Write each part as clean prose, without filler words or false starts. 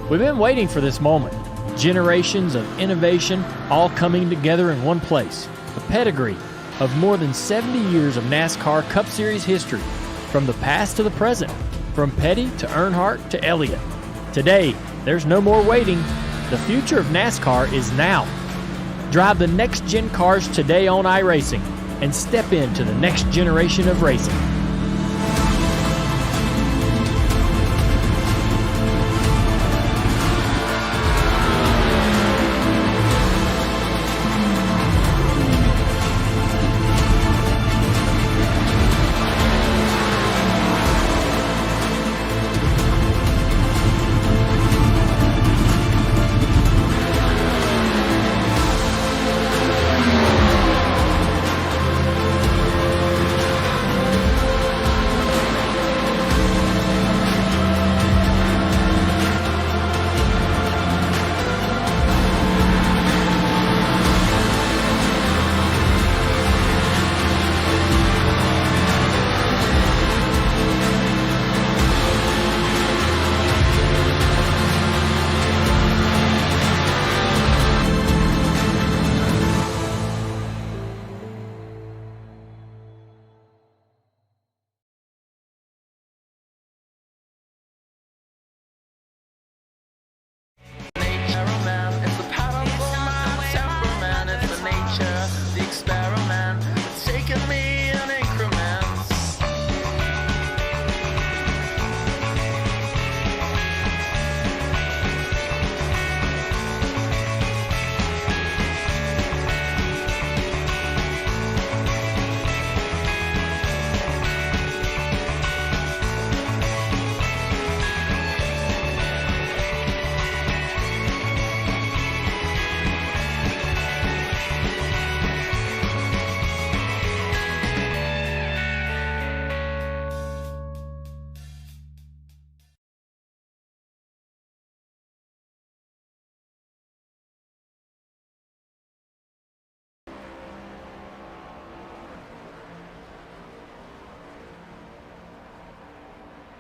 We've been waiting for this moment. Generations of innovation all coming together in one place. A pedigree of more than 70 years of NASCAR Cup Series history, from the past to the present, from Petty to Earnhardt to Elliott. Today, there's no more waiting. The future of NASCAR is now. Drive the next-gen cars today on iRacing and step into the next generation of racing.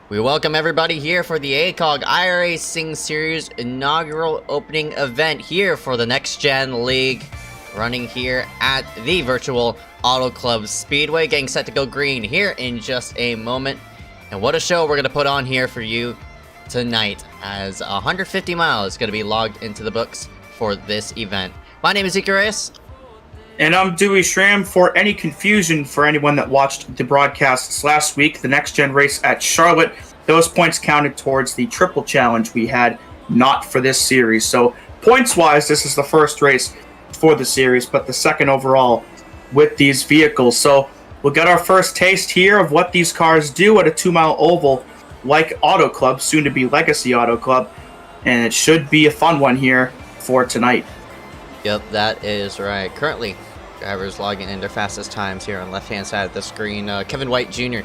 We welcome everybody here for the ACOG iRacing Series inaugural opening event here for the Next Gen League, running here at the virtual Auto Club Speedway, getting set to go green here in just a moment. And what a show we're going to put on here for you tonight, as 150 miles is going to be logged into the books for this event. My name is Icarus. And I'm Dewey Schramm. For any confusion for anyone that watched the broadcasts last week, the Next Gen race at Charlotte, those points counted towards the triple challenge we had, not for this series. So points-wise, this is the first race for the series, but the second overall with these vehicles. So we'll get our first taste here of what these cars do at a 2-mile oval like Auto Club, soon to be Legacy Auto Club, and it should be a fun one here for tonight. Yep, that is right. Currently, drivers logging in their fastest times here on the left-hand side of the screen. Kevin White Jr.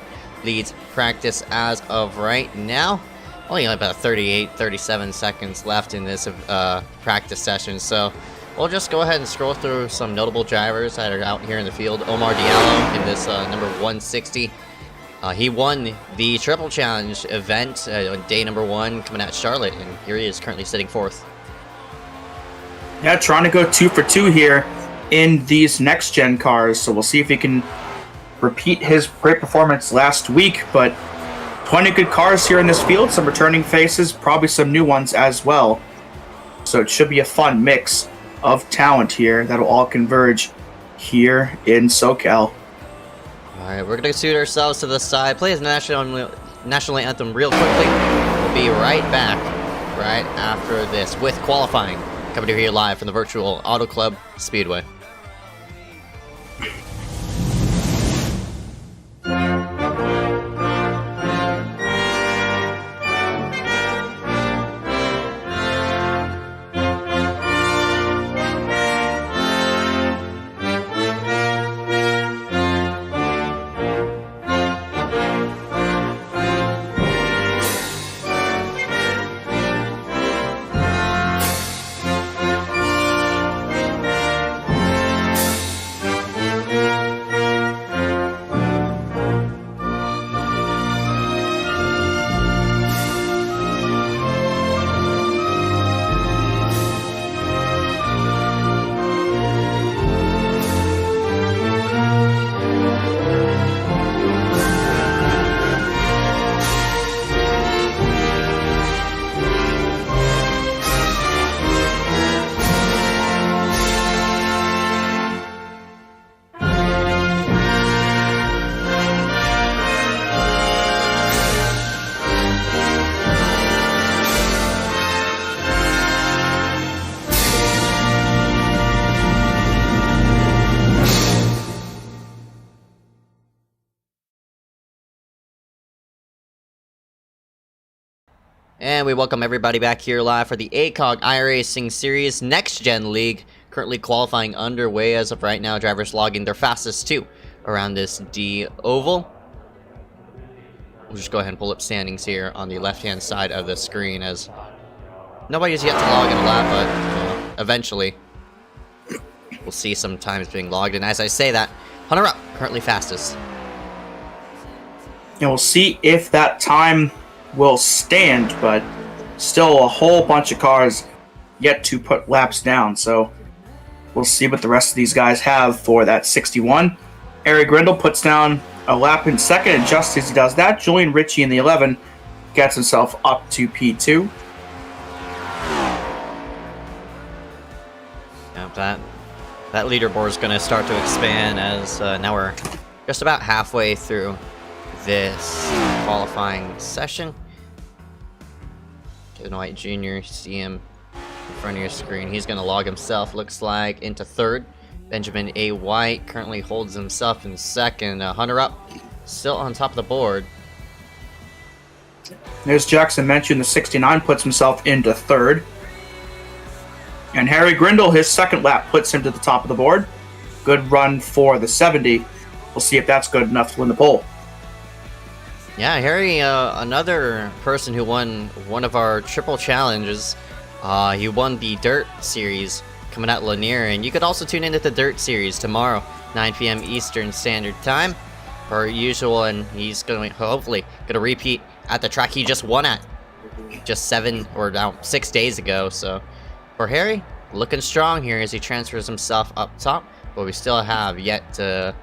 leads practice as of right now. Only about 37 seconds left in this practice session. So we'll just go ahead and scroll through some notable drivers that are out here in the field. Omar Diallo in this number 160. He won the Triple Challenge event on day number 1 coming at Charlotte, and here he is currently sitting 4th. Yeah, trying to go 2 for 2 here in these next-gen cars, so we'll see if he can repeat his great performance last week, but plenty of good cars here in this field, some returning faces, probably some new ones as well. So it should be a fun mix of talent here that'll all converge here in SoCal. Alright, we're going to suit ourselves to the side, play his national anthem real quickly. We'll be right back right after this with qualifying, coming to you here live from the virtual Auto Club Speedway. And we welcome everybody back here live for the ACOG iRacing Series Next Gen League. Currently qualifying underway as of right now. Drivers logging their fastest two around this D oval. We'll just go ahead and pull up standings here on the left-hand side of the screen, as nobody's yet to log in a lap, but eventually we'll see some times being logged. And as I say that, Hunter Up, currently fastest. And we'll see if that time will stand, but still a whole bunch of cars yet to put laps down, so we'll see what the rest of these guys have for that 61. Harry Grindle puts down a lap in second, and just as he does that, Julian Ritchie in the 11 gets himself up to P2. Yep, that leaderboard is going to start to expand, as now we're just about halfway through this qualifying session. Kevin White Jr., see him in front of your screen. He's going to log himself, looks like, into third. Benjamin A. White currently holds himself in second. Hunter Up, still on top of the board. There's Jackson mentioned the 69 puts himself into third. And Harry Grindle, his second lap, puts him to the top of the board. Good run for the 70. We'll see if that's good enough to win the pole. Yeah, Harry, another person who won one of our triple challenges. He won the Dirt Series coming out Lanier, and you could also tune into the Dirt Series tomorrow, 9 p.m. Eastern Standard Time, per usual, and he's going hopefully going to repeat at the track he just won at just 6 days ago. So for Harry, looking strong here as he transfers himself up top, but we still have yet to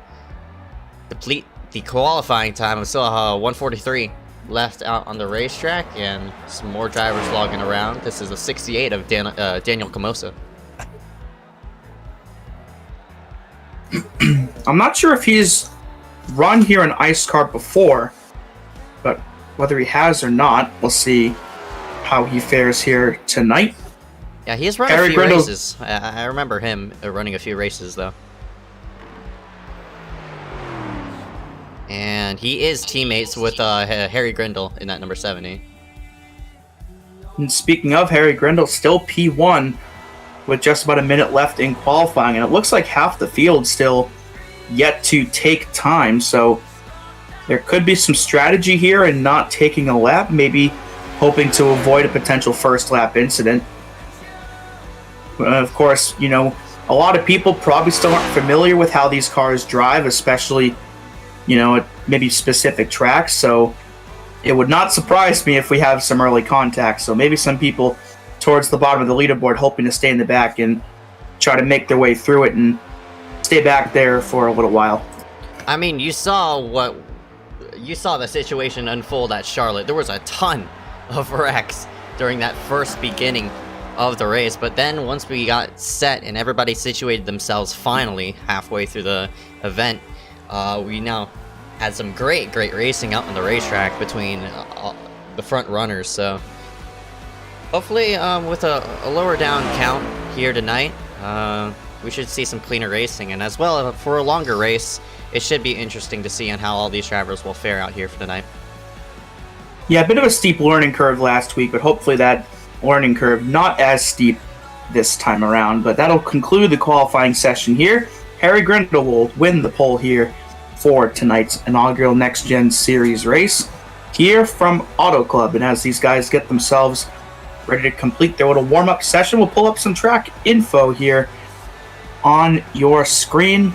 deplete the qualifying time. We still have 1:43 left out on the racetrack, and some more drivers logging around. This is a 68 of Daniel Camosa. I'm not sure if he's run here in Ice Car before, but whether he has or not, we'll see how he fares here tonight. Yeah, he's run a few races. I remember him running a few races, though. And he is teammates with Harry Grindle in that number 70. And speaking of Harry Grindle, still P1 with just about a minute left in qualifying, and it looks like half the field still yet to take time, so there could be some strategy here in not taking a lap, maybe hoping to avoid a potential first lap incident. Of course, you know, a lot of people probably still aren't familiar with how these cars drive, especially, you know, at maybe specific tracks, so it would not surprise me if we have some early contact. So maybe some people towards the bottom of the leaderboard hoping to stay in the back and try to make their way through it and stay back there for a little while. I mean, you saw the situation unfold at Charlotte. There was a ton of wrecks during that first beginning of the race, but then once we got set and everybody situated themselves finally halfway through the event, we now had some great racing out on the racetrack between the front runners. So hopefully with a lower down count here tonight, we should see some cleaner racing, and as well for a longer race, it should be interesting to see on how all these drivers will fare out here for tonight. Yeah, a bit of a steep learning curve last week, but hopefully that learning curve not as steep this time around. But that'll conclude the qualifying session here. Harry Grindle will win the pole here for tonight's inaugural Next Gen Series race here from Auto Club. And as these guys get themselves ready to complete their little warm-up session, we'll pull up some track info here on your screen.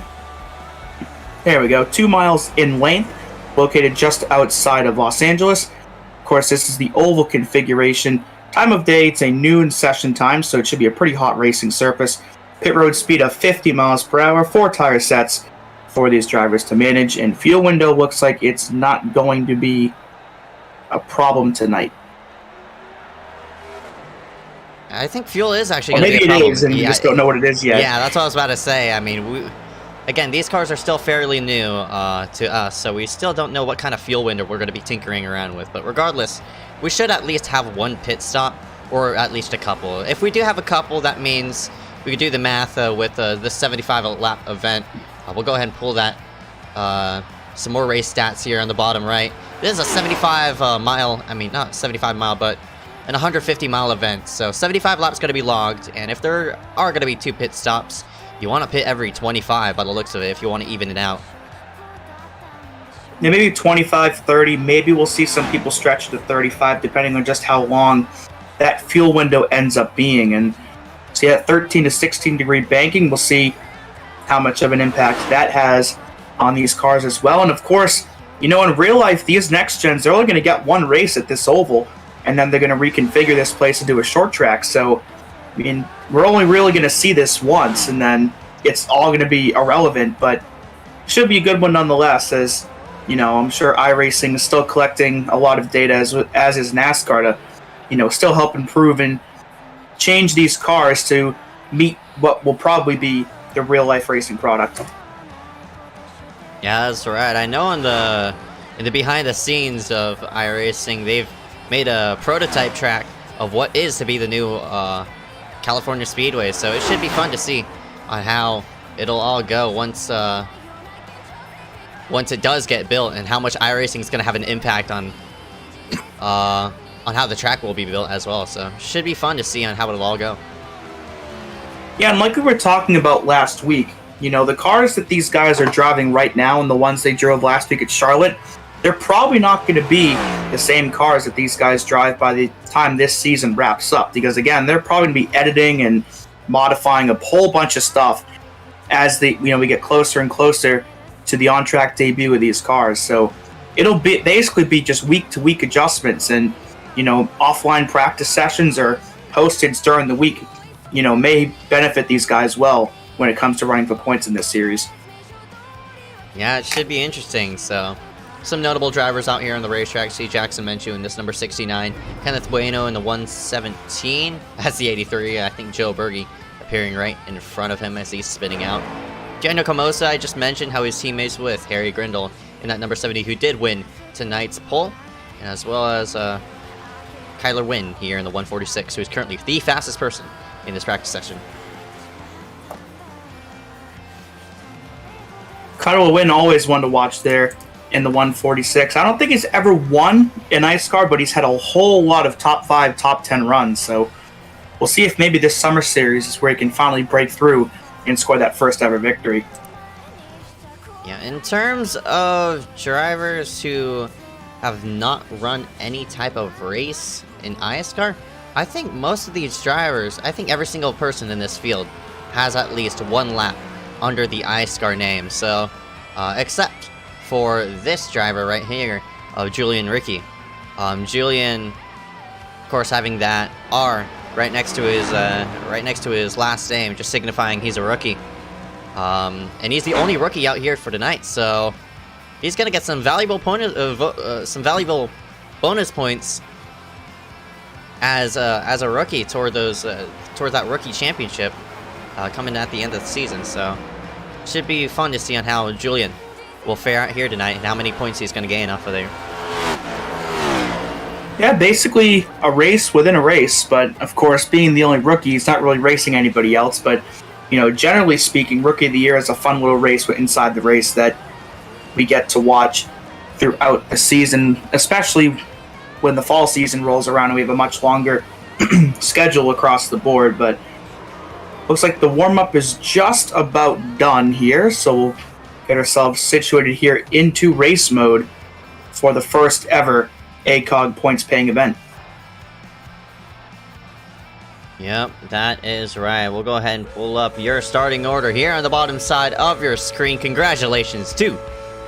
There we go. 2 miles in length, located just outside of Los Angeles. Of course, this is the oval configuration. Time of day, it's a noon session time, so it should be a pretty hot racing surface. Pit road speed of 50 miles per hour, 4 tire sets for these drivers to manage, and fuel window looks like it's not going to be a problem tonight. I think fuel is actually Or going to be a maybe problem. it is, and we just don't know what it is yet. Yeah, that's what I was about to say. I mean, again, these cars are still fairly new to us, so we still don't know what kind of fuel window we're going to be tinkering around with. But regardless, we should at least have one pit stop, or at least a couple. If we do have a couple, that means we could do the math with the 75 lap event. We'll go ahead and pull that some more race stats here on the bottom right. This is a 75 mile, I mean, not 75 mile, but an 150-mile event, so 75 laps going to be logged, and if there are going to be 2 pit stops, you want to pit every 25 by the looks of it if you want to even it out. Yeah, maybe 25, 30. Maybe we'll see some people stretch to 35, depending on just how long that fuel window ends up being. And see, at 13 to 16 degree banking, we'll see how much of an impact that has on these cars as well. And of course, you know, in real life, these next gens, they're only going to get one race at this oval, and then they're going to reconfigure this place into a short track. So, I mean, we're only really going to see this once, and then it's all going to be irrelevant, but should be a good one nonetheless, as, you know, I'm sure iRacing is still collecting a lot of data, as is NASCAR, to, you know, still help improve and change these cars to meet what will probably be the real-life racing product. Yeah, that's right. I know in the behind the scenes of iRacing, they've made a prototype track of what is to be the new California Speedway, so it should be fun to see on how it'll all go once it does get built, and how much iRacing is going to have an impact on how the track will be built as well. So should be fun to see on how it'll all go. Yeah, and like we were talking about last week, you know, the cars that these guys are driving right now and the ones they drove last week at Charlotte, they're probably not going to be the same cars that these guys drive by the time this season wraps up. Because again, they're probably going to be editing and modifying a whole bunch of stuff as we get closer and closer to the on-track debut of these cars. So it'll basically be just week-to-week adjustments, and, you know, offline practice sessions or postings during the week, you know, may benefit these guys well when it comes to running for points in this series. Yeah, it should be interesting. So some notable drivers out here on the racetrack. See Jackson Menchu in this number 69, Kenneth Bueno in the 117. That's the 83. I think Joe Berge appearing right in front of him as he's spinning out. Daniel Camosa, I just mentioned how his teammates with Harry Grindle in that number 70, who did win tonight's pole, as well as Kyler Wynn here in the 146, who is currently the fastest person in this practice session. Kyler Wynn, always one to watch there in the 146. I don't think he's ever won an ice car, but he's had a whole lot of top 5, top 10 runs. So we'll see if maybe this summer series is where he can finally break through and score that first ever victory. Yeah, in terms of drivers who have not run any type of race in ISCAR, I think most of these drivers, I think every single person in this field has at least one lap under the ISCAR name. So, except for this driver right here, Julian Ricky. Julian, of course, having that R right next to his last name, just signifying he's a rookie. And he's the only rookie out here for tonight, so he's gonna get some valuable bonus points as a rookie toward that rookie championship coming at the end of the season. So should be fun to see on how Julian will fare out here tonight and how many points he's gonna gain off of there. Yeah, basically a race within a race, but of course, being the only rookie, he's not really racing anybody else. But, you know, generally speaking, Rookie of the Year is a fun little race inside the race that we get to watch throughout the season, especially when the fall season rolls around and we have a much longer schedule across the board. But looks like the warm-up is just about done here, so we'll get ourselves situated here into race mode for the first ever ACOG points-paying event. Yep, that is right. We'll go ahead and pull up your starting order here on the bottom side of your screen. Congratulations to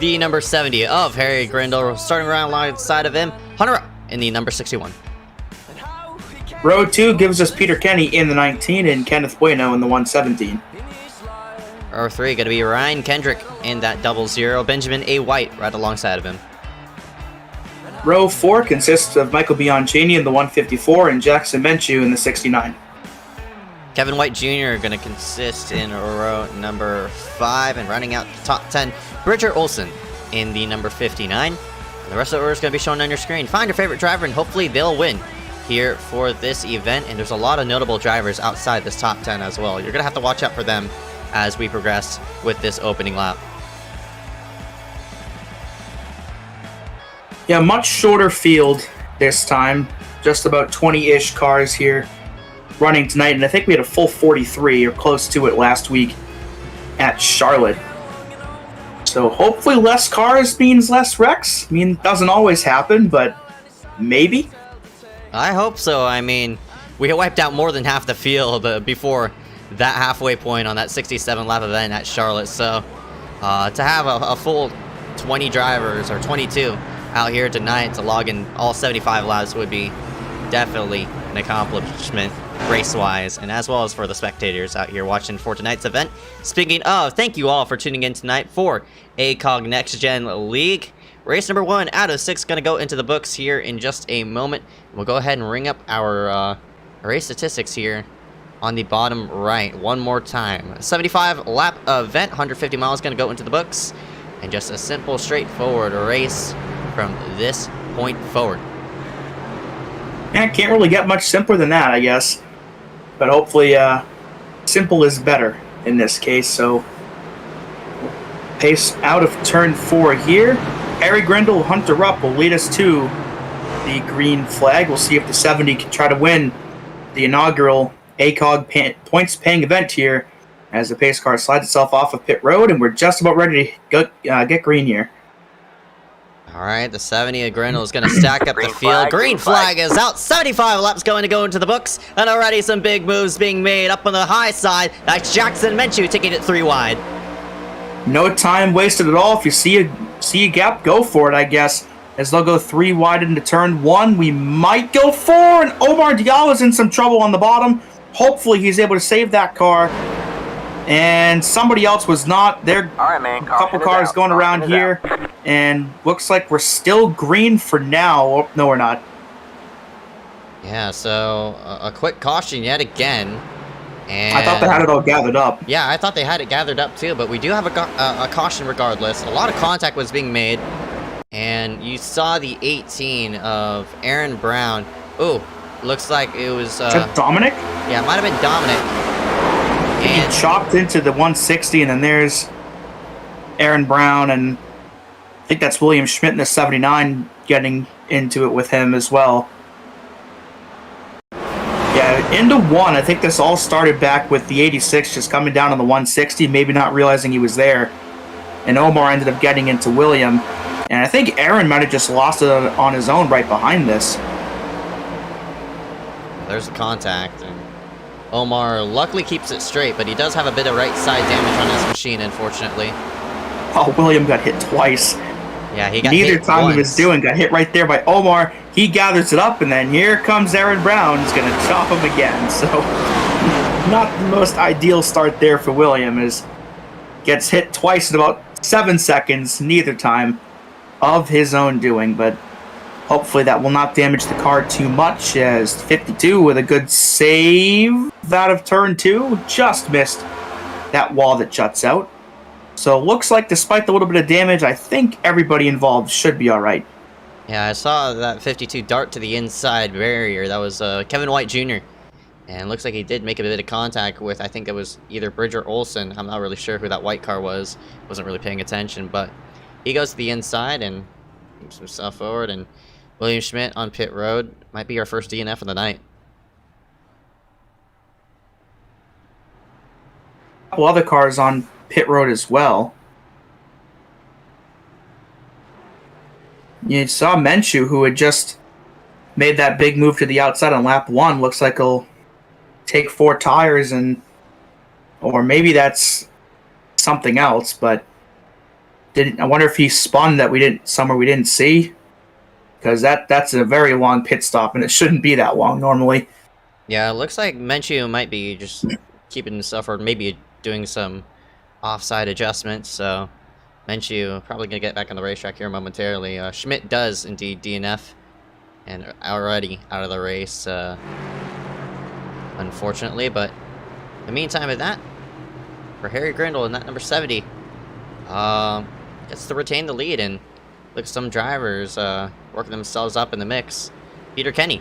the number 70 of Harry Grindle. Starting around alongside of him, Hunter Up in the number 61. Row 2 gives us Peter Kenny in the 19 and Kenneth Bueno in the 117. Row 3 going to be Ryan Kendrick in that 00. Benjamin A. White right alongside of him. Row 4 consists of Michael Bianchini in the 154 and Jackson Menchu in the 69. Kevin White Jr. going to consist in row number 5, and running out the top 10, Bridger Olson in the number 59. And the rest of the order is going to be shown on your screen. Find your favorite driver and hopefully they'll win here for this event. And there's a lot of notable drivers outside this top 10 as well. You're going to have to watch out for them as we progress with this opening lap. Yeah, much shorter field this time. Just about 20-ish cars here running tonight, and I think we had a full 43 or close to it last week at Charlotte. So hopefully less cars means less wrecks. I mean, it doesn't always happen, but maybe. I hope so. I mean, we wiped out more than half the field before that halfway point on that 67-lap event at Charlotte. So to have a full 20 drivers, or 22, out here tonight to log in all 75 laps would be definitely an accomplishment race-wise, and as well as for the spectators out here watching for tonight's event. Speaking of, thank you all for tuning in tonight for ACOG Next Gen League. Race number 1 out of 6 going to go into the books here in just a moment. We'll go ahead and ring up our race statistics here on the bottom right one more time. 75-lap event, 150 miles going to go into the books, and just a simple, straightforward race from this point forward. Yeah, can't really get much simpler than that, I guess. But hopefully, simple is better in this case. So, pace out of turn 4 here. Harry Grindle, Hunter Up will lead us to the green flag. We'll see if the 70 can try to win the inaugural ACOG points-paying event here as the pace car slides itself off of pit road, and we're just about ready to get green here. All right, the 70 of Grindle is going to stack up the field. Green flag is out. 75 laps going to go into the books, and already some big moves being made up on the high side. That's Jackson Menchu taking it 3 wide. No time wasted at all. If you see a gap, go for it, I guess. As they'll go 3 wide into turn 1, we might go 4, and Omar Diallo's in some trouble on the bottom. Hopefully he's able to save that car. And somebody else was not. There are a couple cars going around here. And looks like we're still green for now. Oh, no, we're not. Yeah, so a quick caution yet again. And I thought they had it all gathered up. Yeah, I thought they had it gathered up too, but we do have a caution regardless. A lot of contact was being made. And you saw the 18 of Aaron Brown. Oh, looks like it was... Is that Dominic? Yeah, it might have been Dominic. And he chopped into the 160, and then there's Aaron Brown, and I think that's William Schmidt in the 79 getting into it with him as well. Yeah, into 1. I think this all started back with the 86 just coming down on the 160, maybe not realizing he was there. And Omar ended up getting into William. And I think Aaron might have just lost it on his own right behind this. There's a contact, and Omar luckily keeps it straight, but he does have a bit of right side damage on his machine, unfortunately. Oh, William got hit twice. Yeah, he got Neither hit time once. he was doing, got hit right there by Omar. He gathers it up, and then here comes Aaron Brown. He's going to chop him again. So, not the most ideal start there for William, as gets hit twice in about 7 seconds, neither time of his own doing, but hopefully that will not damage the car too much, as 52 with a good save out of turn 2 just missed that wall that juts out. So looks like despite the little bit of damage, I think everybody involved should be all right. Yeah, I saw that 52 dart to the inside barrier. That was Kevin White Jr. And looks like he did make a bit of contact with, I think it was either Bridger Olsen. I'm not really sure who that white car was. Wasn't really paying attention, but he goes to the inside and moves himself forward, and William Schmidt on pit road might be our first DNF of the night. A couple other cars on pit road as well. You saw Menchu, who had just made that big move to the outside on lap 1. Looks like he'll take 4 tires, and or maybe that's something else, but I wonder if he spun that somewhere we didn't see, because that's a very long pit stop, and it shouldn't be that long normally. Yeah, it looks like Menchu might be just keeping himself, or maybe doing some offside adjustments. So Menchu probably gonna get back on the racetrack here momentarily. Schmidt does indeed DNF, and already out of the race, unfortunately. But in the meantime, of that, for Harry Grindle in that number 70, gets to retain the lead, and look, some drivers working themselves up in the mix. Peter Kenny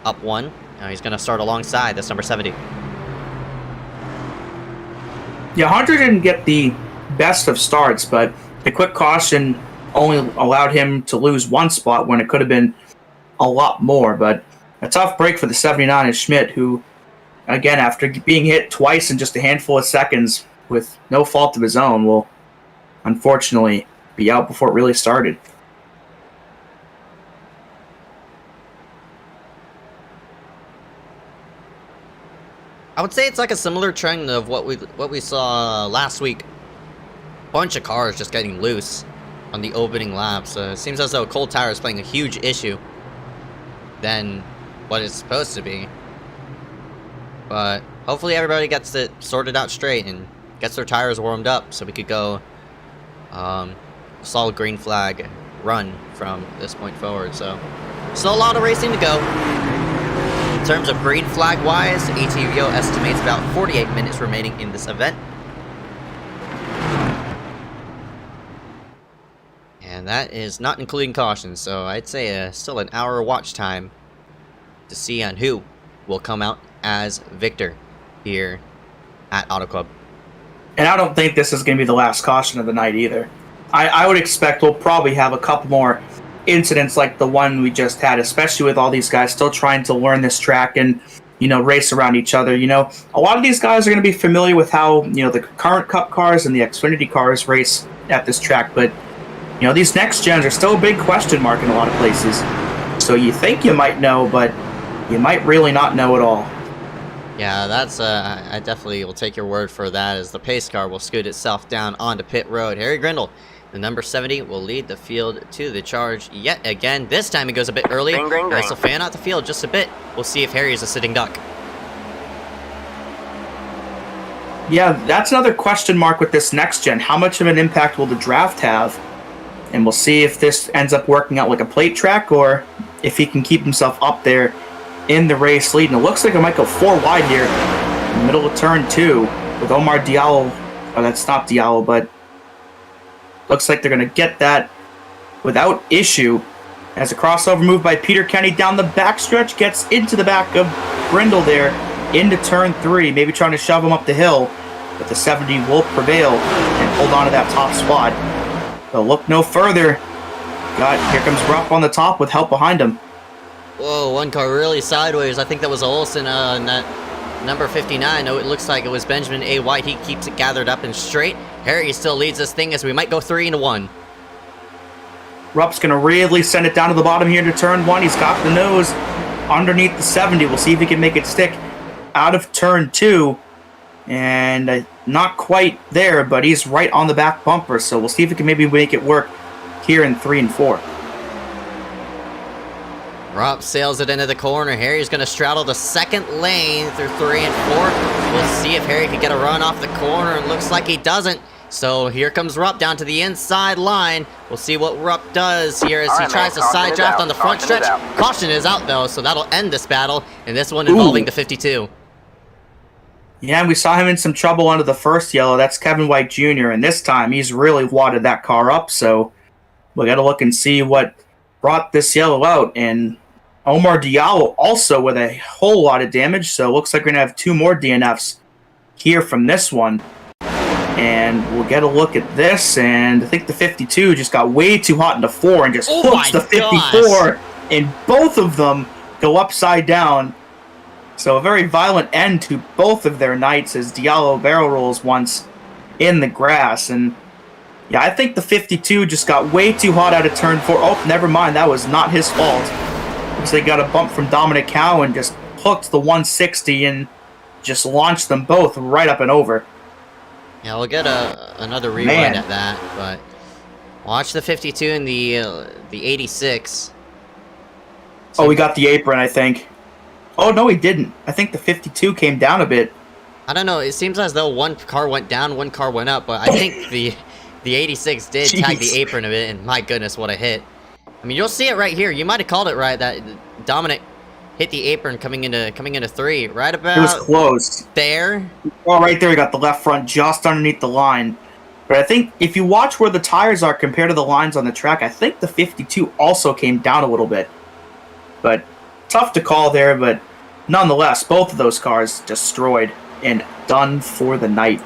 up 1. Now he's going to start alongside this number 70. Yeah, Hunter didn't get the best of starts, but the quick caution only allowed him to lose 1 spot when it could have been a lot more. But a tough break for the 79 is Schmidt, who, again, after being hit twice in just a handful of seconds with no fault of his own, will unfortunately be out before it really started. I would say it's like a similar trend of what we saw last week. Bunch of cars just getting loose on the opening laps. It seems as though cold tire is playing a huge issue than what it's supposed to be. But hopefully everybody gets it sorted out straight and gets their tires warmed up so we could go solid green flag run from this point forward. So still a lot of racing to go. In terms of green flag wise, ATVO estimates about 48 minutes remaining in this event. And that is not including caution, so I'd say still an hour watch time to see on who will come out as victor here at Auto Club. And I don't think this is going to be the last caution of the night either. I would expect we'll probably have a couple more incidents like the one we just had, especially with all these guys still trying to learn this track and, race around each other. A lot of these guys are going to be familiar with how, the current Cup cars and the Xfinity cars race at this track, but, these next gens are still a big question mark in a lot of places. So you think you might know, but you might really not know at all. Yeah, that's, I definitely will take your word for that, as the pace car will scoot itself down onto pit road. Harry Grindle, the number 70, will lead the field to the charge yet again. This time he goes a bit early. Nice will fan out the field just a bit. We'll see if Harry is a sitting duck. Yeah, that's another question mark with this next gen. How much of an impact will the draft have? And we'll see if this ends up working out like a plate track, or if he can keep himself up there in the race lead. And it looks like it might go 4 wide here in the middle of turn 2 with Omar Diallo. Oh, that's not Diallo, but looks like they're going to get that without issue, as a crossover move by Peter Kenny down the backstretch gets into the back of Brindle there into turn 3, maybe trying to shove him up the hill, but the 70 will prevail and hold on to that top spot. They'll look no further. Here comes Rupp on the top with help behind him. Whoa, one car really sideways. I think that was Olsen on that number 59. Oh, it looks like it was Benjamin A. White. He keeps it gathered up and straight. Harry still leads this thing as we might go 3-1. Rupp's going to really send it down to the bottom here to turn 1. He's got the nose underneath the 70. We'll see if he can make it stick out of turn 2. And not quite there, but he's right on the back bumper. So we'll see if he can maybe make it work here in 3 and 4. Rupp sails it into the corner. Harry's going to straddle the second lane through 3 and 4. We'll see if Harry can get a run off the corner. It looks like he doesn't. So here comes Rupp down to the inside line. We'll see what Rupp does here as he tries to side draft on the front stretch. Caution is out, though, so that'll end this battle. And this one involving the 52. Yeah, and we saw him in some trouble under the first yellow. That's Kevin White Jr., and this time he's really wadded that car up. So we got to look and see what brought this yellow out. And Omar Diallo also with a whole lot of damage. So it looks like we're going to have 2 more DNFs here from this one. And we'll get a look at this. And I think the 52 just got way too hot into 4 and just hooks the 54. Gosh. And both of them go upside down. So a very violent end to both of their nights as Diallo barrel rolls once in the grass. And yeah, I think the 52 just got way too hot out of turn 4. Oh, never mind. That was not his fault. Because they got a bump from Dominic Cow and just hooked the 160 and just launched them both right up and over. Yeah, we'll get another rewind at that, but watch the 52 and the 86. Oh, we got the apron, I think. Oh, no, he didn't. I think the 52 came down a bit. I don't know. It seems as though one car went down, one car went up, but I think the 86 did tag the apron a bit, and my goodness, what a hit. I mean, you'll see it right here. You might have called it right, that Dominic hit the apron coming into 3. Right about... It was close. There. Oh, right there, we got the left front just underneath the line. But I think if you watch where the tires are compared to the lines on the track, I think the 52 also came down a little bit. But tough to call there, but nonetheless, both of those cars destroyed and done for the night.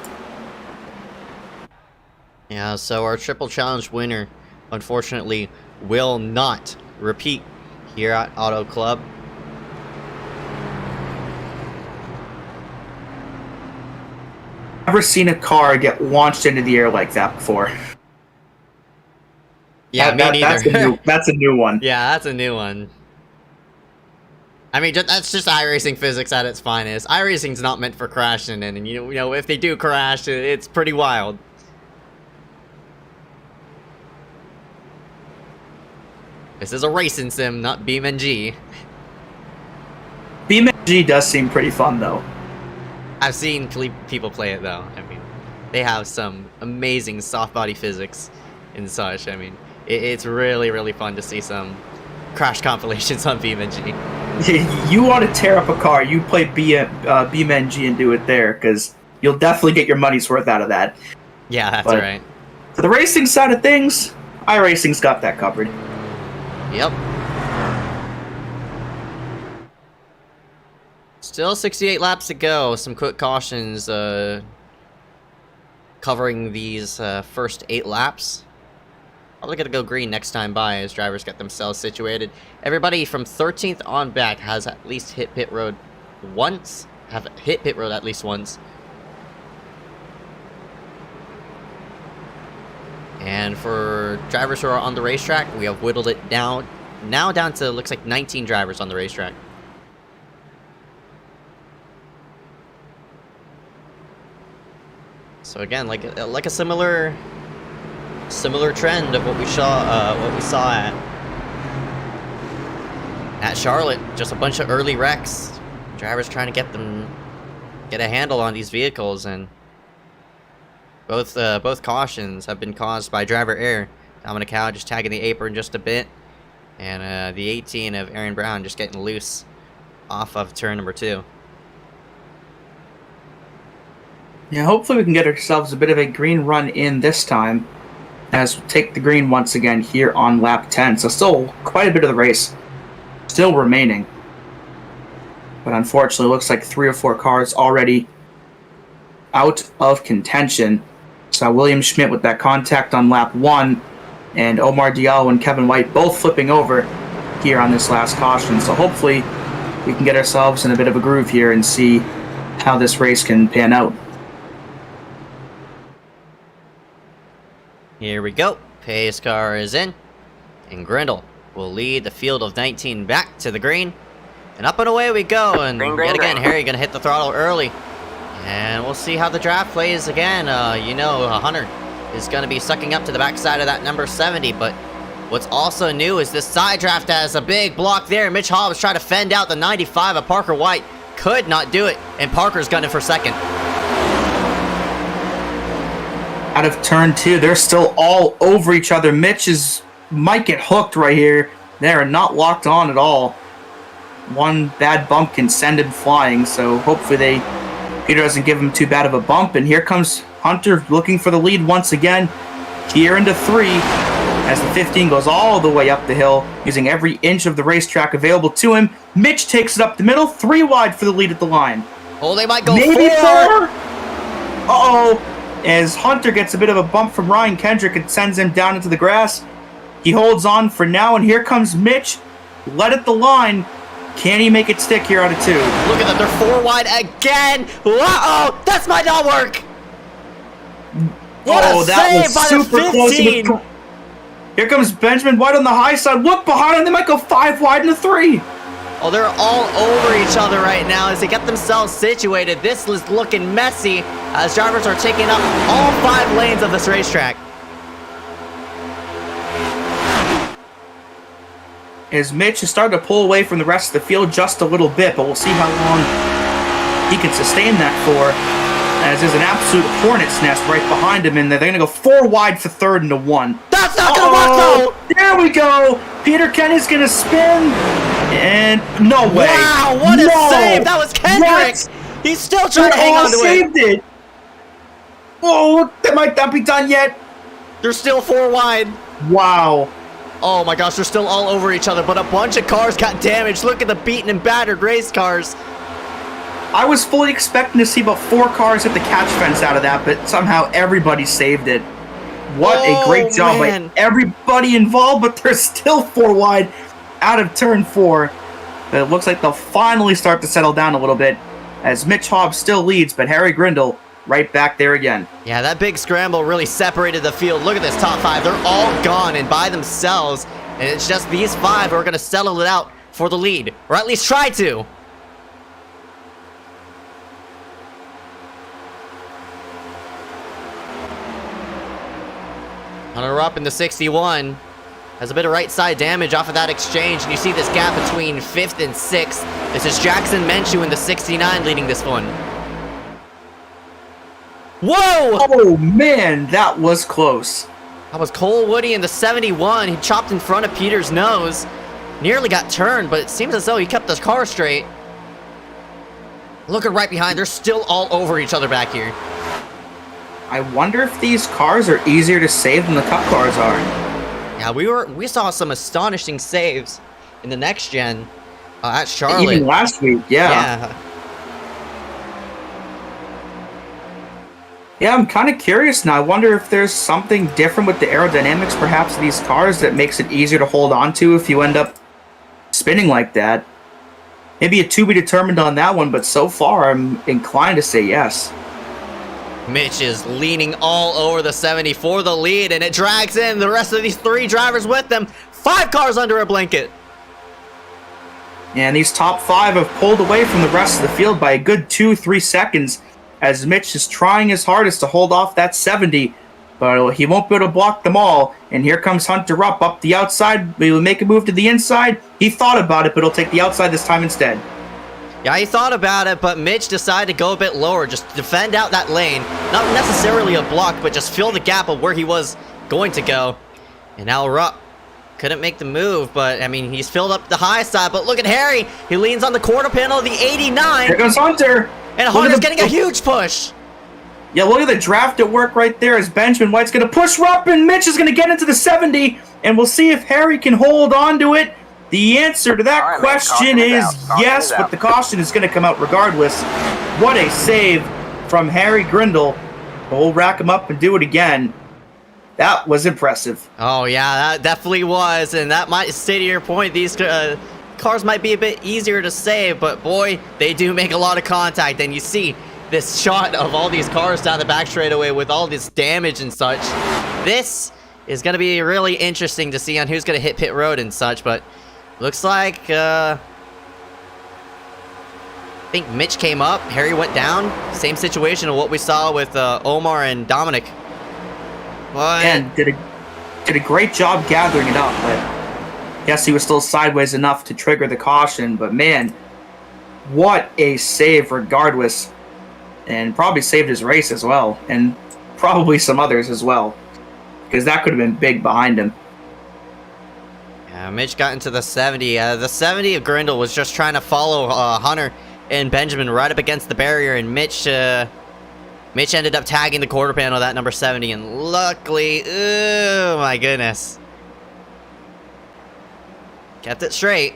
Yeah, so our Triple Challenge winner, unfortunately, will not repeat here at Auto Club. Never seen a car get launched into the air like that before. Yeah, me neither. That's a new one. Yeah, that's a new one. I mean, that's just iRacing physics at its finest. iRacing's not meant for crashing, and you know, if they do crash, it's pretty wild. This is a racing sim, not BeamNG. BeamNG does seem pretty fun, though. I've seen people play it, though. I mean, they have some amazing soft body physics and such. I mean, it's really, really fun to see some crash compilations on BeamNG. You want to tear up a car, you play BeamNG and do it there, because you'll definitely get your money's worth out of that. Yeah, that's right. For the racing side of things, iRacing's got that covered. Yep. Still 68 laps to go. Some quick cautions covering these first 8 laps. Probably gonna go green next time by as drivers get themselves situated. Everybody from 13th on back has at least hit pit road once. Have hit pit road at least once. And for drivers who are on the racetrack, we have whittled it down. Now down to, looks like 19 drivers on the racetrack. So again, like a similar trend of what we saw at Charlotte. Just a bunch of early wrecks. Drivers trying to get a handle on these vehicles, and both cautions have been caused by driver error. Dominic Howe just tagging the apron just a bit, and the 18 of Aaron Brown just getting loose off of turn number 2. Yeah, hopefully we can get ourselves a bit of a green run in this time, as we take the green once again here on lap 10. So still quite a bit of the race still remaining. But unfortunately, it looks like 3 or 4 cars already out of contention. So William Schmidt with that contact on lap 1, and Omar Diallo and Kevin White both flipping over here on this last caution. So hopefully we can get ourselves in a bit of a groove here and see how this race can pan out. Here we go. Pace car is in, and Grindle will lead the field of 19 back to the green. And up and away we go, and yet again, Harry gonna hit the throttle early. And we'll see how the draft plays again. You know, Hunter is gonna be sucking up to the backside of that number 70, but what's also new is this side draft has a big block there. Mitch Hobbs tried to fend out the 95 of Parker White. Could not do it, and Parker's gunning for second. Out of turn 2, they're still all over each other. Mitch might get hooked right here. They're not locked on at all. One bad bump can send him flying, so hopefully Peter doesn't give him too bad of a bump. And here comes Hunter looking for the lead once again. Here into 3, as the 15 goes all the way up the hill, using every inch of the racetrack available to him. Mitch takes it up the middle, 3 wide for the lead at the line. Oh, they might go maybe 4. Uh-oh. As Hunter gets a bit of a bump from Ryan Kendrick, it sends him down into the grass. He holds on for now, and here comes Mitch. Led at the line. Can he make it stick here out of 2? Look at them, they're 4 wide again. Uh-oh, that's might not work. What a save by the 15. Here comes Benjamin White on the high side. Look behind him, they might go 5 wide into 3. Oh, they're all over each other right now as they get themselves situated. This is looking messy as drivers are taking up all 5 lanes of this racetrack. As Mitch is starting to pull away from the rest of the field just a little bit, but we'll see how long he can sustain that for, as there's an absolute hornet's nest right behind him, and they're going to go 4 wide for 3rd into 1. That's not going to work, though! There we go! Peter Kenny's going to spin, and no way! Wow, what a save! That was Kendrick! What? He's still trying to hang on to it! Saved it! Oh, that might not be done yet! They're still 4 wide. Wow. Oh my gosh, they're still all over each other, but a bunch of cars got damaged. Look at the beaten and battered race cars. I was fully expecting to see about 4 cars hit the catch fence out of that, but somehow everybody saved it. What a great job by everybody involved, but they're still 4 wide. out of turn 4. But it looks like they'll finally start to settle down a little bit as Mitch Hobbs still leads, but Harry Grindle right back there again. Yeah, that big scramble really separated the field. Look at this top 5. They're all gone and by themselves. And it's just these 5 who are going to settle it out for the lead. Or at least try to. Hunter up in the 61. Has a bit of right side damage off of that exchange. And you see this gap between 5th and 6th. This is Jackson Menchu in the 69 leading this one. Whoa! Oh, man, that was close. That was Cole Woody in the 71. He chopped in front of Peter's nose. Nearly got turned, but it seems as though he kept the car straight. Looking right behind. They're still all over each other back here. I wonder if these cars are easier to save than the Cup cars are. Yeah, we saw some astonishing saves in the next gen at Charlotte. Even last week, yeah. Yeah, I'm kind of curious now. I wonder if there's something different with the aerodynamics, perhaps, of these cars that makes it easier to hold on to if you end up spinning like that. Maybe a to be determined on that one, but so far I'm inclined to say yes. Mitch is leaning all over the 70 for the lead, and it drags in the rest of these 3 drivers with them. 5 cars under a blanket. And these top 5 have pulled away from the rest of the field by a good 2-3 seconds as Mitch is trying his hardest to hold off that 70, but he won't be able to block them all. And here comes Hunter up the outside. He'll make a move to the inside. He thought about it, but he'll take the outside this time instead. Yeah, he thought about it, but Mitch decided to go a bit lower, just defend out that lane. Not necessarily a block, but just fill the gap of where he was going to go. And now Rupp couldn't make the move, but, I mean, he's filled up the high side. But look at Harry. He leans on the quarter panel of the 89. Here goes Hunter. And Hunter's getting a huge push. Yeah, look at the draft at work right there as Benjamin White's going to push Rupp, and Mitch is going to get into the 70. And we'll see if Harry can hold on to it. The answer to that question is yes, but the caution is going to come out regardless. What a save from Harry Grindle. We'll rack him up and do it again. That was impressive. Oh, yeah, that definitely was. And that might say to your point, these cars might be a bit easier to save, but boy, they do make a lot of contact. And you see this shot of all these cars down the back straightaway with all this damage and such. This is going to be really interesting to see on who's going to hit pit road and such, but looks like, I think Mitch came up, Harry went down. Same situation of what we saw with Omar and Dominic. But and did a great job gathering it up, but yes, he was still sideways enough to trigger the caution. But man, what a save regardless. And probably saved his race as well. And probably some others as well. Because that could have been big behind him. Mitch got into the 70. The 70 of Grindle was just trying to follow Hunter and Benjamin right up against the barrier, and Mitch ended up tagging the quarter panel of that number 70, and luckily, oh my goodness, kept it straight.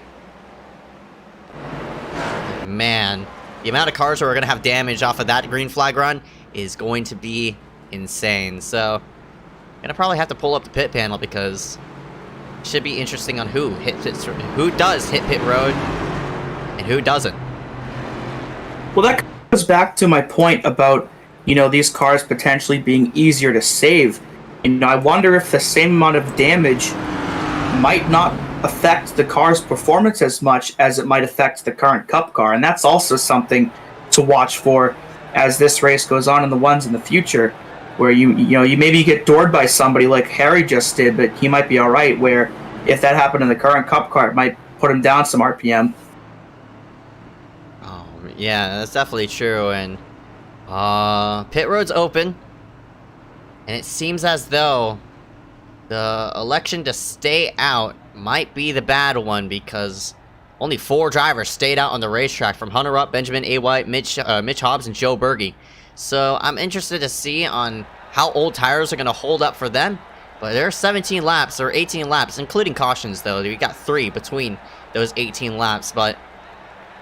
Man, the amount of cars who are going to have damage off of that green flag run is going to be insane. So, I'm going to probably have to pull up the pit panel because should be interesting on who does hit pit road and who doesn't. Well, that goes back to my point about, you know, these cars potentially being easier to save. You know, I wonder if the same amount of damage might not affect the car's performance as much as it might affect the current Cup car, and that's also something to watch for as this race goes on in the ones in the future. Where you maybe get doored by somebody like Harry just did, but he might be all right. Where if that happened in the current Cup car, it might put him down some RPM. Oh yeah, that's definitely true. And pit road's open, and it seems as though the election to stay out might be the bad one because only 4 drivers stayed out on the racetrack from Hunter Rupp, Benjamin A. White, Mitch Hobbs, and Joe Berge. So I'm interested to see on how old tires are going to hold up for them. But there are 17 laps, or 18 laps, including cautions, though. We got 3 between those 18 laps. But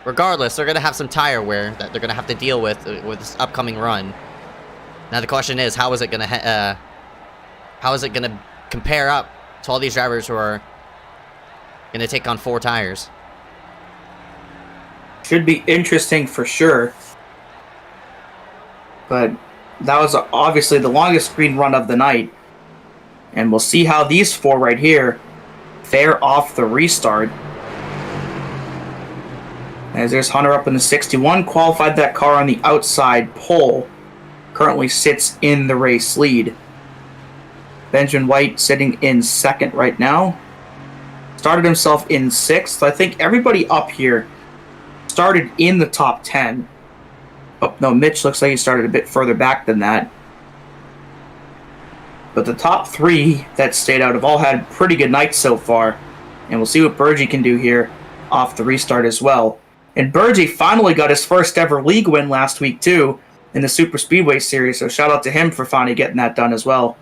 regardless, they're going to have some tire wear that they're going to have to deal with this upcoming run. Now the question is, how is it going to compare up to all these drivers who are Gonna take on 4 tires. Should be interesting for sure. But that was obviously the longest green run of the night. And we'll see how these 4 right here fare off the restart. As there's Hunter up in the 61, qualified that car on the outside pole. Currently sits in the race lead. Benjamin White sitting in second right now. Started himself in 6th. I think everybody up here started in the top 10. Oh, no, Mitch looks like he started a bit further back than that. But the top 3 that stayed out have all had pretty good nights so far. And we'll see what Burgee can do here off the restart as well. And Burgee finally got his first ever league win last week too in the Super Speedway Series. So shout out to him for finally getting that done as well.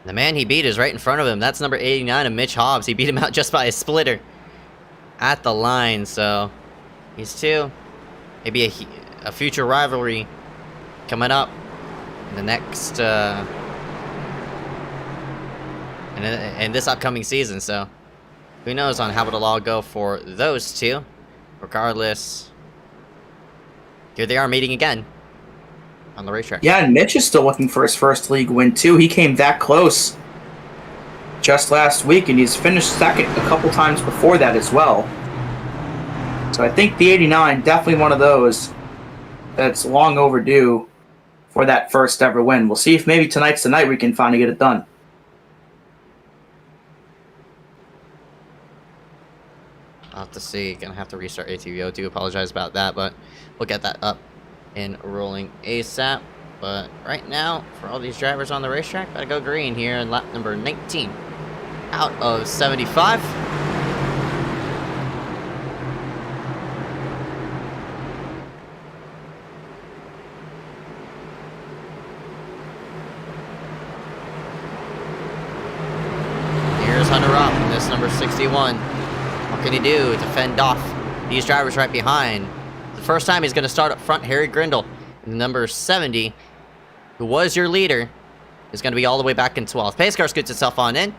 The man he beat is right in front of him. That's number 89 of Mitch Hobbs. He beat him out just by a splitter at the line. So he's 2. Maybe a future rivalry coming up in the next in this upcoming season. So who knows on how it'll all go for those 2. Regardless, here they are meeting again on the racetrack. Yeah, and Mitch is still looking for his first league win too. He came that close just last week, and he's finished second a couple times before that as well. So I think the 89, definitely one of those that's long overdue for that first ever win. We'll see if maybe tonight's the night we can finally get it done. I'll have to see. Gonna have to restart ATVO. Do apologize about that, but we'll get that up and rolling ASAP. But right now, for all these drivers on the racetrack, gotta go green here in lap number 19 out of 75. Here's Hunter up in this number 61. What can he do to fend off these drivers right behind? The first time he's going to start up front, Harry Grindle, number 70, who was your leader, is going to be all the way back in 12th. Pace car scoots itself on in,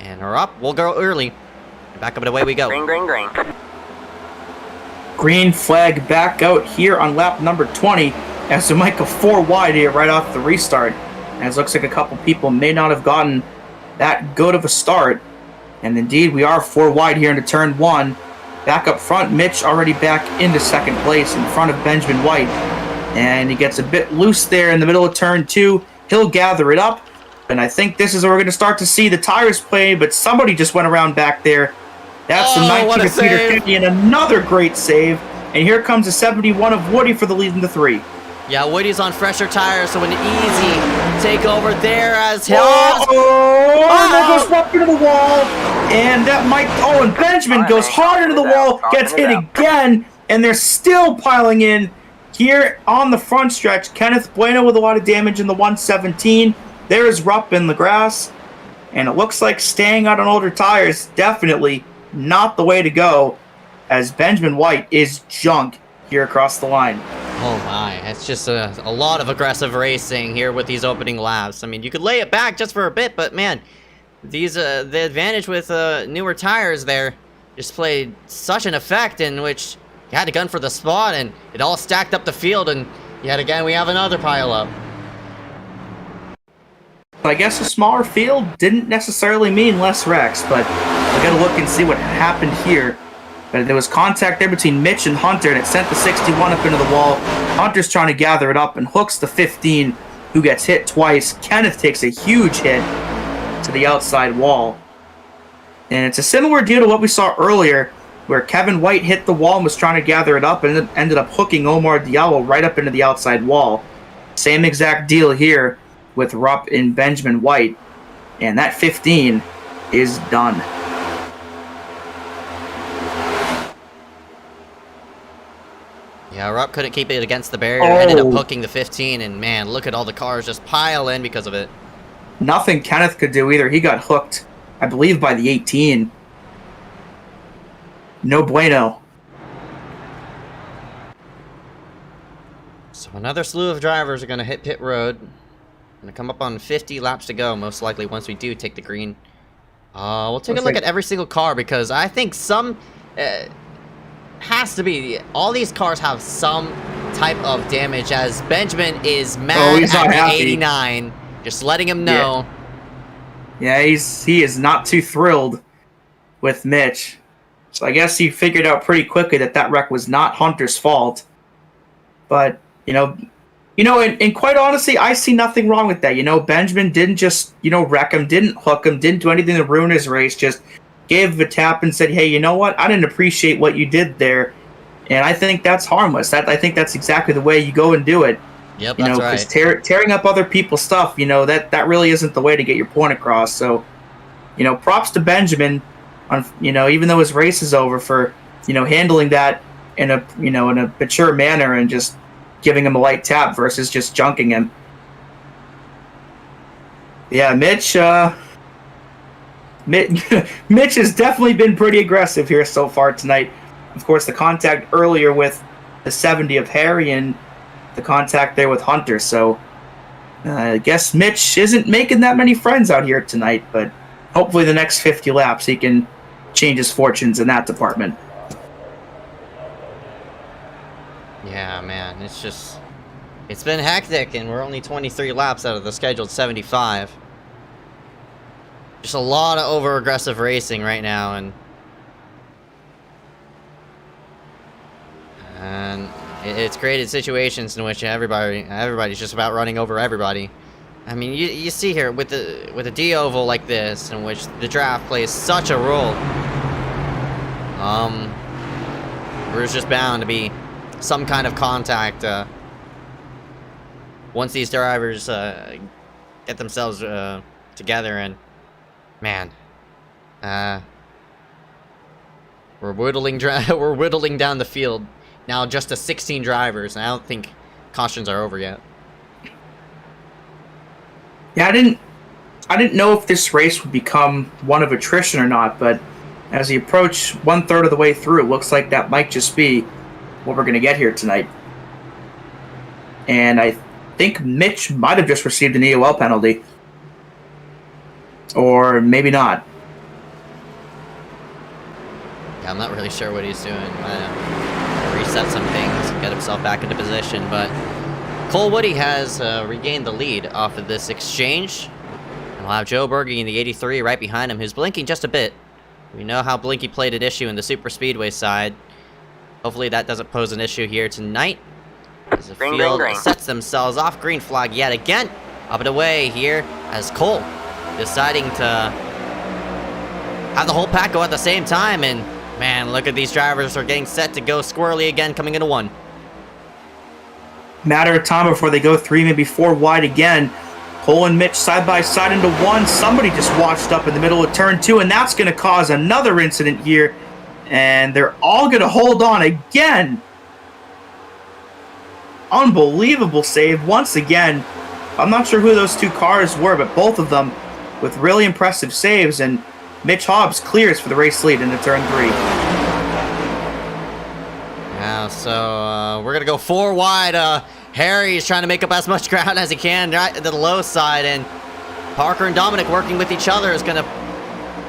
and we're up. We'll go early. Back up and away we go. Green, green, green. Green flag back out here on lap number 20 as we might go 4 wide here right off the restart. As it looks like a couple people may not have gotten that good of a start. And indeed, we are 4 wide here into turn 1. Back up front, Mitch already back into second place in front of Benjamin White. And he gets a bit loose there in the middle of turn 2. He'll gather it up. And I think this is where we're going to start to see the tires play, but somebody just went around back there. That's the 19 of Peter Kennedy, and another great save. And here comes the 71 of Woody for the lead in the 3. Yeah, Woody's on fresher tires, so an easy takeover there as Hill. And there goes Rupp into the wall. And that might... Oh, and Benjamin goes hard into the wall, gets hit again, and they're still piling in here on the front stretch. Kenneth Bueno with a lot of damage in the 117. There's Rupp in the grass. And it looks like staying out on older tires definitely not the way to go, as Benjamin White is junk here across the line. Oh my, it's just a lot of aggressive racing here with these opening laps. I mean, you could lay it back just for a bit, but man, these the advantage with newer tires there just played such an effect in which you had to gun for the spot, and it all stacked up the field, and yet again we have another pile up. I guess a smaller field didn't necessarily mean less wrecks, but we gotta look and see what happened here. But there was contact there between Mitch and Hunter, and it sent the 61 up into the wall. Hunter's trying to gather it up and hooks the 15, who gets hit twice. Kenneth takes a huge hit to the outside wall. And it's a similar deal to what we saw earlier, where Kevin White hit the wall and was trying to gather it up, and it ended up hooking Omar Diallo right up into the outside wall. Same exact deal here with Rupp and Benjamin White. And that 15 is done. Yeah, Rupp couldn't keep it against the barrier, ended up hooking the 15, and man, look at all the cars just pile in because of it. Nothing Kenneth could do either. He got hooked, I believe, by the 18. No bueno. So another slew of drivers are going to hit pit road. Going to come up on 50 laps to go, most likely, once we do take the green We'll take a look at every single car because I think some has to be. All these cars have some type of damage. As Benjamin is mad he's at not the happy. 89, just letting him know. Yeah, he is not too thrilled with Mitch. So I guess he figured out pretty quickly that wreck was not Hunter's fault. But and quite honestly, I see nothing wrong with that. Benjamin didn't just wreck him, didn't hook him, didn't do anything to ruin his race. Just gave a tap and said, "Hey, you know what? I didn't appreciate what you did there." And I think that's harmless. I think that's exactly the way you go and do it. Yep, that's right. Because tearing up other people's stuff, that really isn't the way to get your point across. So, props to Benjamin on, even though his race is over, for, handling that in a mature manner and just giving him a light tap versus just junking him. Yeah, Mitch has definitely been pretty aggressive here so far tonight. Of course, the contact earlier with the 70 of Harry and the contact there with Hunter. So I guess Mitch isn't making that many friends out here tonight, but hopefully the next 50 laps he can change his fortunes in that department. Yeah, man, it's been hectic, and we're only 23 laps out of the scheduled 75. Just a lot of over-aggressive racing right now, and it's created situations in which everybody's just about running over everybody. I mean, you see here with a D-oval like this, in which the draft plays such a role. There's just bound to be some kind of contact once these drivers get themselves together, and man, we're whittling down the field now, just to 16 drivers, and I don't think cautions are over yet. Yeah, I didn't know if this race would become one of attrition or not, but as you approach 1/3 of the way through, it looks like that might just be what we're going to get here tonight. And I think Mitch might have just received an EOL penalty. Or maybe not. Yeah, I'm not really sure what he's doing. Reset some things, get himself back into position, but Cole Woody has regained the lead off of this exchange. And we'll have Joe Berge in the 83 right behind him, who's blinking just a bit. We know how blinky played an issue in the Super Speedway side. Hopefully that doesn't pose an issue here tonight. As the field sets themselves off, green flag yet again. Up and away here as Cole deciding to have the whole pack go at the same time. And man, look at these drivers are getting set to go squirrely again, coming into one. Matter of time before they go 3, maybe 4 wide again. Cole and Mitch side by side into one. Somebody just washed up in the middle of turn 2, and that's going to cause another incident here. And they're all going to hold on again. Unbelievable save once again. I'm not sure who those 2 cars were, but both of them with really impressive saves. And Mitch Hobbs clears for the race lead into turn 3. Yeah, so we're going to go 4 wide. Harry's trying to make up as much ground as he can right to the low side. And Parker and Dominic working with each other is going to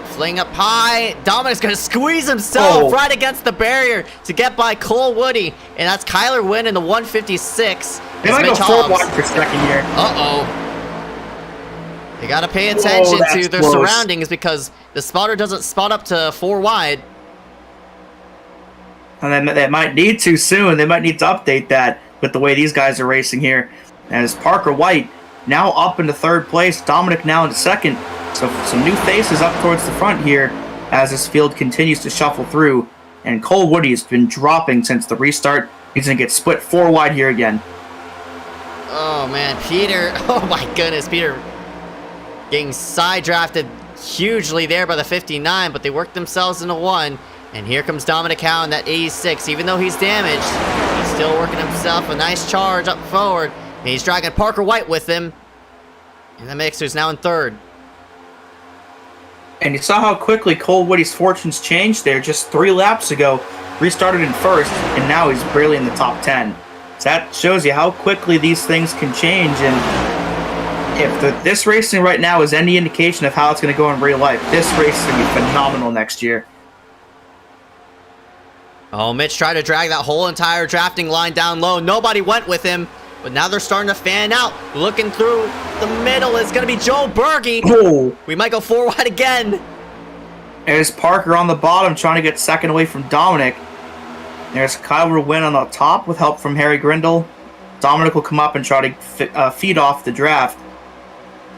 fling up high. Dominic's going to squeeze himself right against the barrier to get by Cole Woody. And that's Kyler Wynn in the 156. They might go 4 wide for second here. Uh-oh. They got to pay attention to their surroundings because the spotter doesn't spot up to 4 wide. And they might need to soon. They might need to update that with the way these guys are racing here. As Parker White now up into 3rd place. Dominic now in 2nd. So some new faces up towards the front here as this field continues to shuffle through. And Cole Woody has been dropping since the restart. He's going to get split 4 wide here again. Oh, man. Peter. Oh, my goodness. Peter getting side drafted hugely there by the 59, but they worked themselves into one. And here comes Dominic Howe in that 86. Even though he's damaged, he's still working himself a nice charge up forward. And he's dragging Parker White with him in the mix, who's now in 3rd. And you saw how quickly Cole Woody's fortunes changed there just 3 laps ago. Restarted in 1st, and now he's barely in the top 10. So that shows you how quickly these things can change. And if this racing right now is any indication of how it's going to go in real life, this race is going to be phenomenal next year. Oh, Mitch tried to drag that whole entire drafting line down low. Nobody went with him. But now they're starting to fan out. Looking through the middle is going to be Joe Berge. Oh. We might go 4 wide again. There's Parker on the bottom trying to get second away from Dominic. There's Kyler Wynn on the top with help from Harry Grindle. Dominic will come up and try to feed off the draft.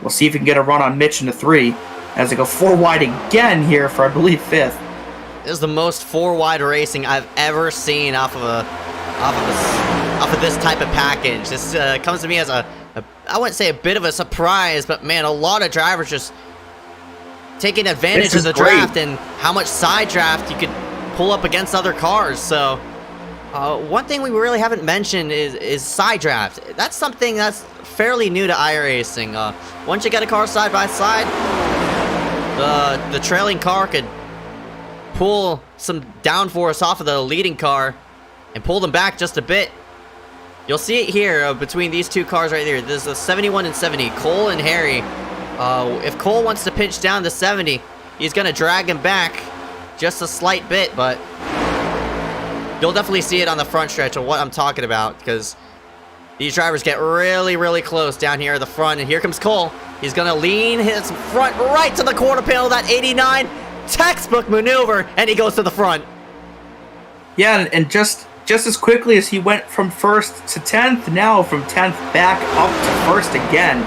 We'll see if we can get a run on Mitch in the 3 as they go 4 wide again here for, I believe, 5th. This is the most 4 wide racing I've ever seen off of this type of package. This comes to me as I wouldn't say a bit of a surprise, but man, a lot of drivers just taking advantage of the draft and how much side draft you could pull up against other cars. So one thing we really haven't mentioned is side draft. That's something that's fairly new to iRacing. Once you get a car side by side, the trailing car could pull some downforce off of the leading car and pull them back just a bit. You'll see it here between these two cars right there. There's a 71 and 70, Cole and Harry. If Cole wants to pinch down to 70, he's going to drag him back just a slight bit, but you'll definitely see it on the front stretch of what I'm talking about, because these drivers get really, really close down here at the front, and here comes Cole. He's going to lean his front right to the quarter panel, that 89, textbook maneuver, and he goes to the front. Yeah, and just as quickly as he went from 1st to 10th, now from 10th back up to 1st again.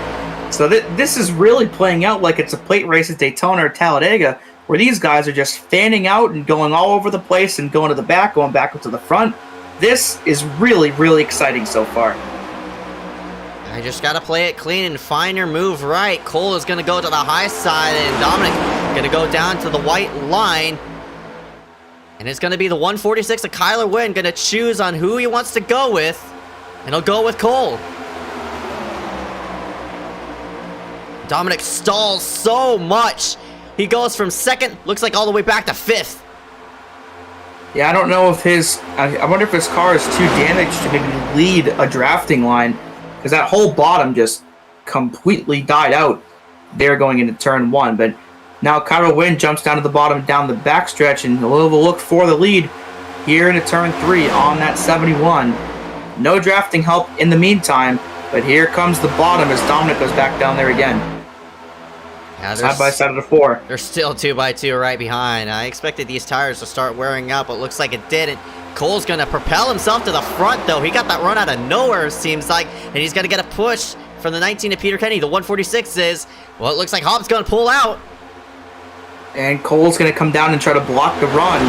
So this is really playing out like it's a plate race at Daytona or Talladega, where these guys are just fanning out and going all over the place and going to the back, going back up to the front. This is really, really exciting so far. I just got to play it clean and find your move right. Cole is going to go to the high side, and Dominic going to go down to the white line. And it's going to be the 146 of Kyler Wynn going to choose on who he wants to go with. And he'll go with Cole. Dominic stalls so much. He goes from 2nd, looks like all the way back to 5th. Yeah, I don't know if I wonder if his car is too damaged to maybe lead a drafting line, because that whole bottom just completely died out there going into turn 1. But now Kyler Wynn jumps down to the bottom, down the backstretch, and he'll look for the lead here into turn 3 on that 71. No drafting help in the meantime, but here comes the bottom as Dominic goes back down there again. Yeah, side by side of the 4. They're still 2x2 right behind. I expected these tires to start wearing out, but looks like it didn't. Cole's going to propel himself to the front, though. He got that run out of nowhere, seems like, and he's going to get a push from the 19 of Peter Kenny. The 146 is, well, it looks like Hobbs going to pull out. And Cole's going to come down and try to block the run.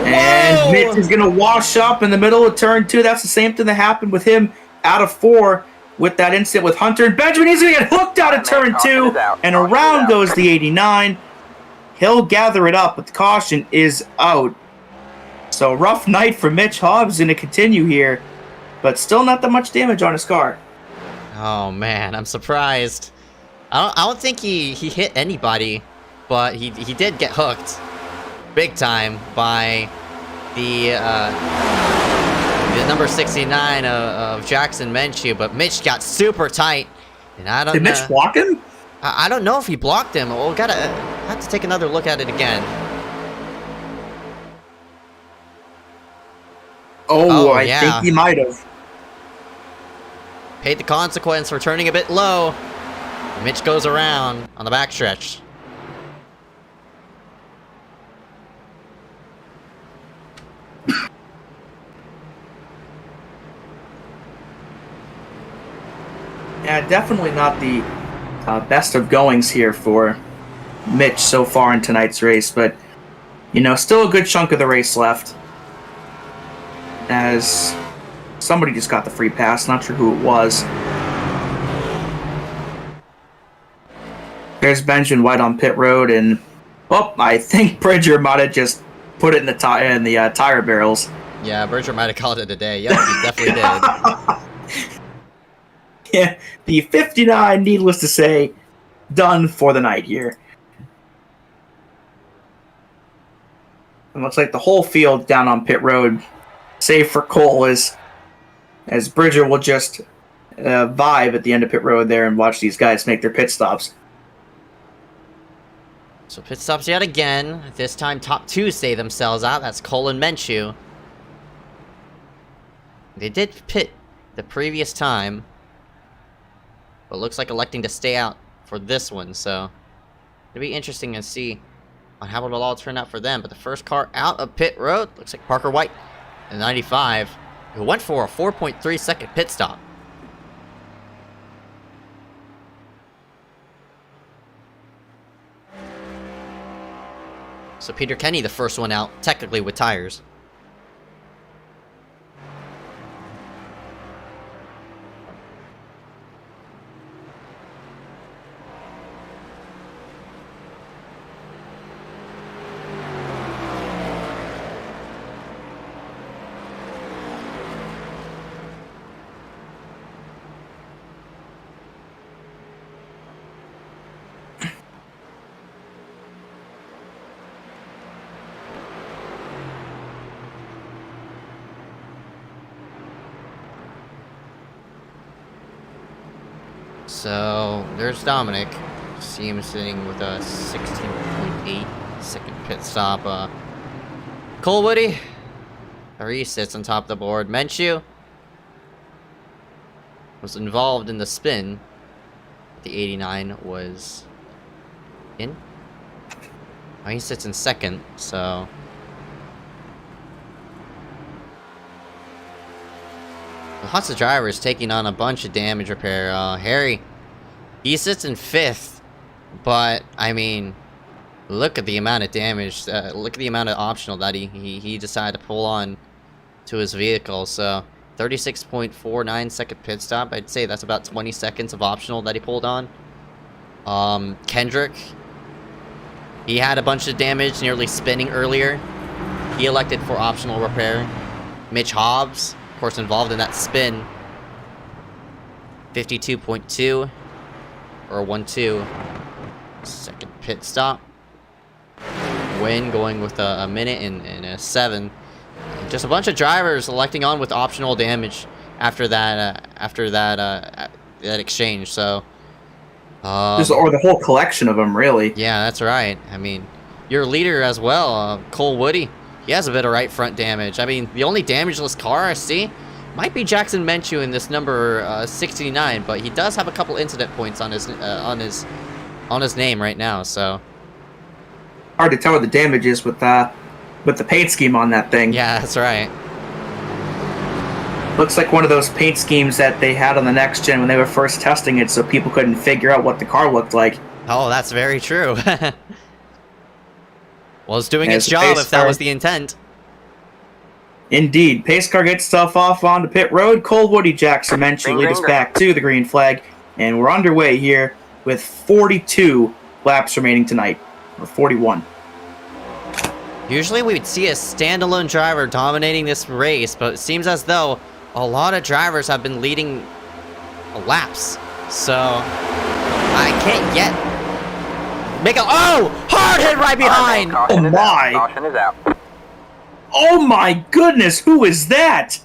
And Mitch is going to wash up in the middle of turn 2. That's the same thing that happened with him out of 4 with that incident with Hunter. And Benjamin, he's going to get hooked out of turn 2. And around goes the 89. He'll gather it up, but the caution is out. So rough night for Mitch Hobbs going to continue here, but still not that much damage on his car. Oh, man, I'm surprised. I don't think he hit anybody, but he did get hooked big time by the number 69 of Jackson Menchue, but Mitch got super tight, and I don't know. Did Mitch block him? I don't know if he blocked him. We'll have to take another look at it again. Oh, I think he might have. Paid the consequence for turning a bit low. Mitch goes around on the backstretch. Yeah, definitely not the best of goings here for Mitch so far in tonight's race, but, you know, still a good chunk of the race left. As somebody just got the free pass, not sure who it was. There's Benjamin White on pit road, and I think Bridger might have just put it in the tire barrels. Yeah, Bridger might have called it a day. Yep, he definitely did. Yeah, the 59, needless to say, done for the night here. It looks like the whole field down on pit road, save for Cole, as Bridger will just vibe at the end of pit road there and watch these guys make their pit stops. So pit stops yet again. This time top two stay themselves out. That's Cole and Menchu. They did pit the previous time, but looks like electing to stay out for this one, so it'll be interesting to see on how it'll all turn out for them. But the first car out of pit road looks like Parker White in 95, who went for a 4.3 second pit stop. So Peter Kenny, the first one out, technically with tires. So there's Dominic. See him sitting with a 16.8 second pit stop. Cole Woody, where he sits on top of the board. Menchu was involved in the spin. The 89 was in. Oh, he sits in second, so lots of drivers taking on a bunch of damage repair. Harry, he sits in fifth, but I mean, look at the amount of damage. Look at the amount of optional that he decided to pull on to his vehicle. So 36.49 second pit stop. I'd say that's about 20 seconds of optional that he pulled on. Kendrick, he had a bunch of damage, nearly spinning earlier. He elected for optional repair. Mitch Hobbs, of course, involved in that spin. 52.2 or 1.2 second pit stop. Win going with a minute and a 7. Just a bunch of drivers electing on with optional damage after that that exchange. So or the whole collection of them, really. Yeah, that's right. I mean, your leader as well, Cole Woody. He has a bit of right front damage. I mean, the only damageless car I see might be Jackson Menchu in this number 69, but he does have a couple incident points on his name right now. So hard to tell what the damage is with the paint scheme on that thing. Yeah, that's right. Looks like one of those paint schemes that they had on the next gen when they were first testing it, so people couldn't figure out what the car looked like. Oh, that's very true. Well, it's doing its job if that was the intent. Indeed. Pace car gets stuff off onto pit road. Cole Woody, Jackson Menchu lead us back to the green flag. And we're underway here with 42 laps remaining tonight. Or 41. Usually we'd see a standalone driver dominating this race, but it seems as though a lot of drivers have been leading laps. So I can't yet make a hard hit right behind. Oh my! Caution is out. Oh my goodness! Who is that?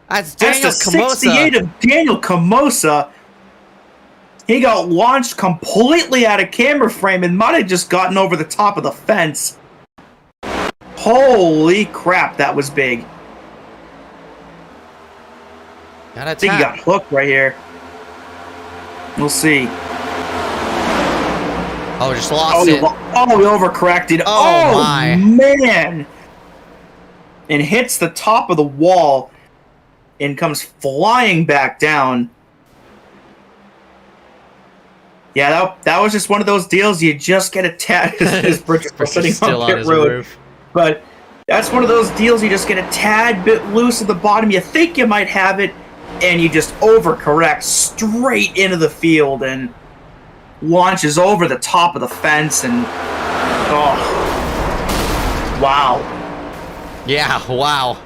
That's Daniel That's the Camosa. 68 of Daniel Camosa. He got launched completely out of camera frame and might have just gotten over the top of the fence. Holy crap! That was big. I think he got hooked right here. We'll see. Oh, just lost it. He overcorrected. Oh my. Man. And hits the top of the wall and comes flying back down. Yeah, that was just one of those deals you just get a tad. His bridge is sitting still on pit his road. roof. But that's one of those deals you just get a tad bit loose at the bottom. You think you might have it, and you just overcorrect straight into the field and launches over the top of the fence. And wow. Yeah, wow.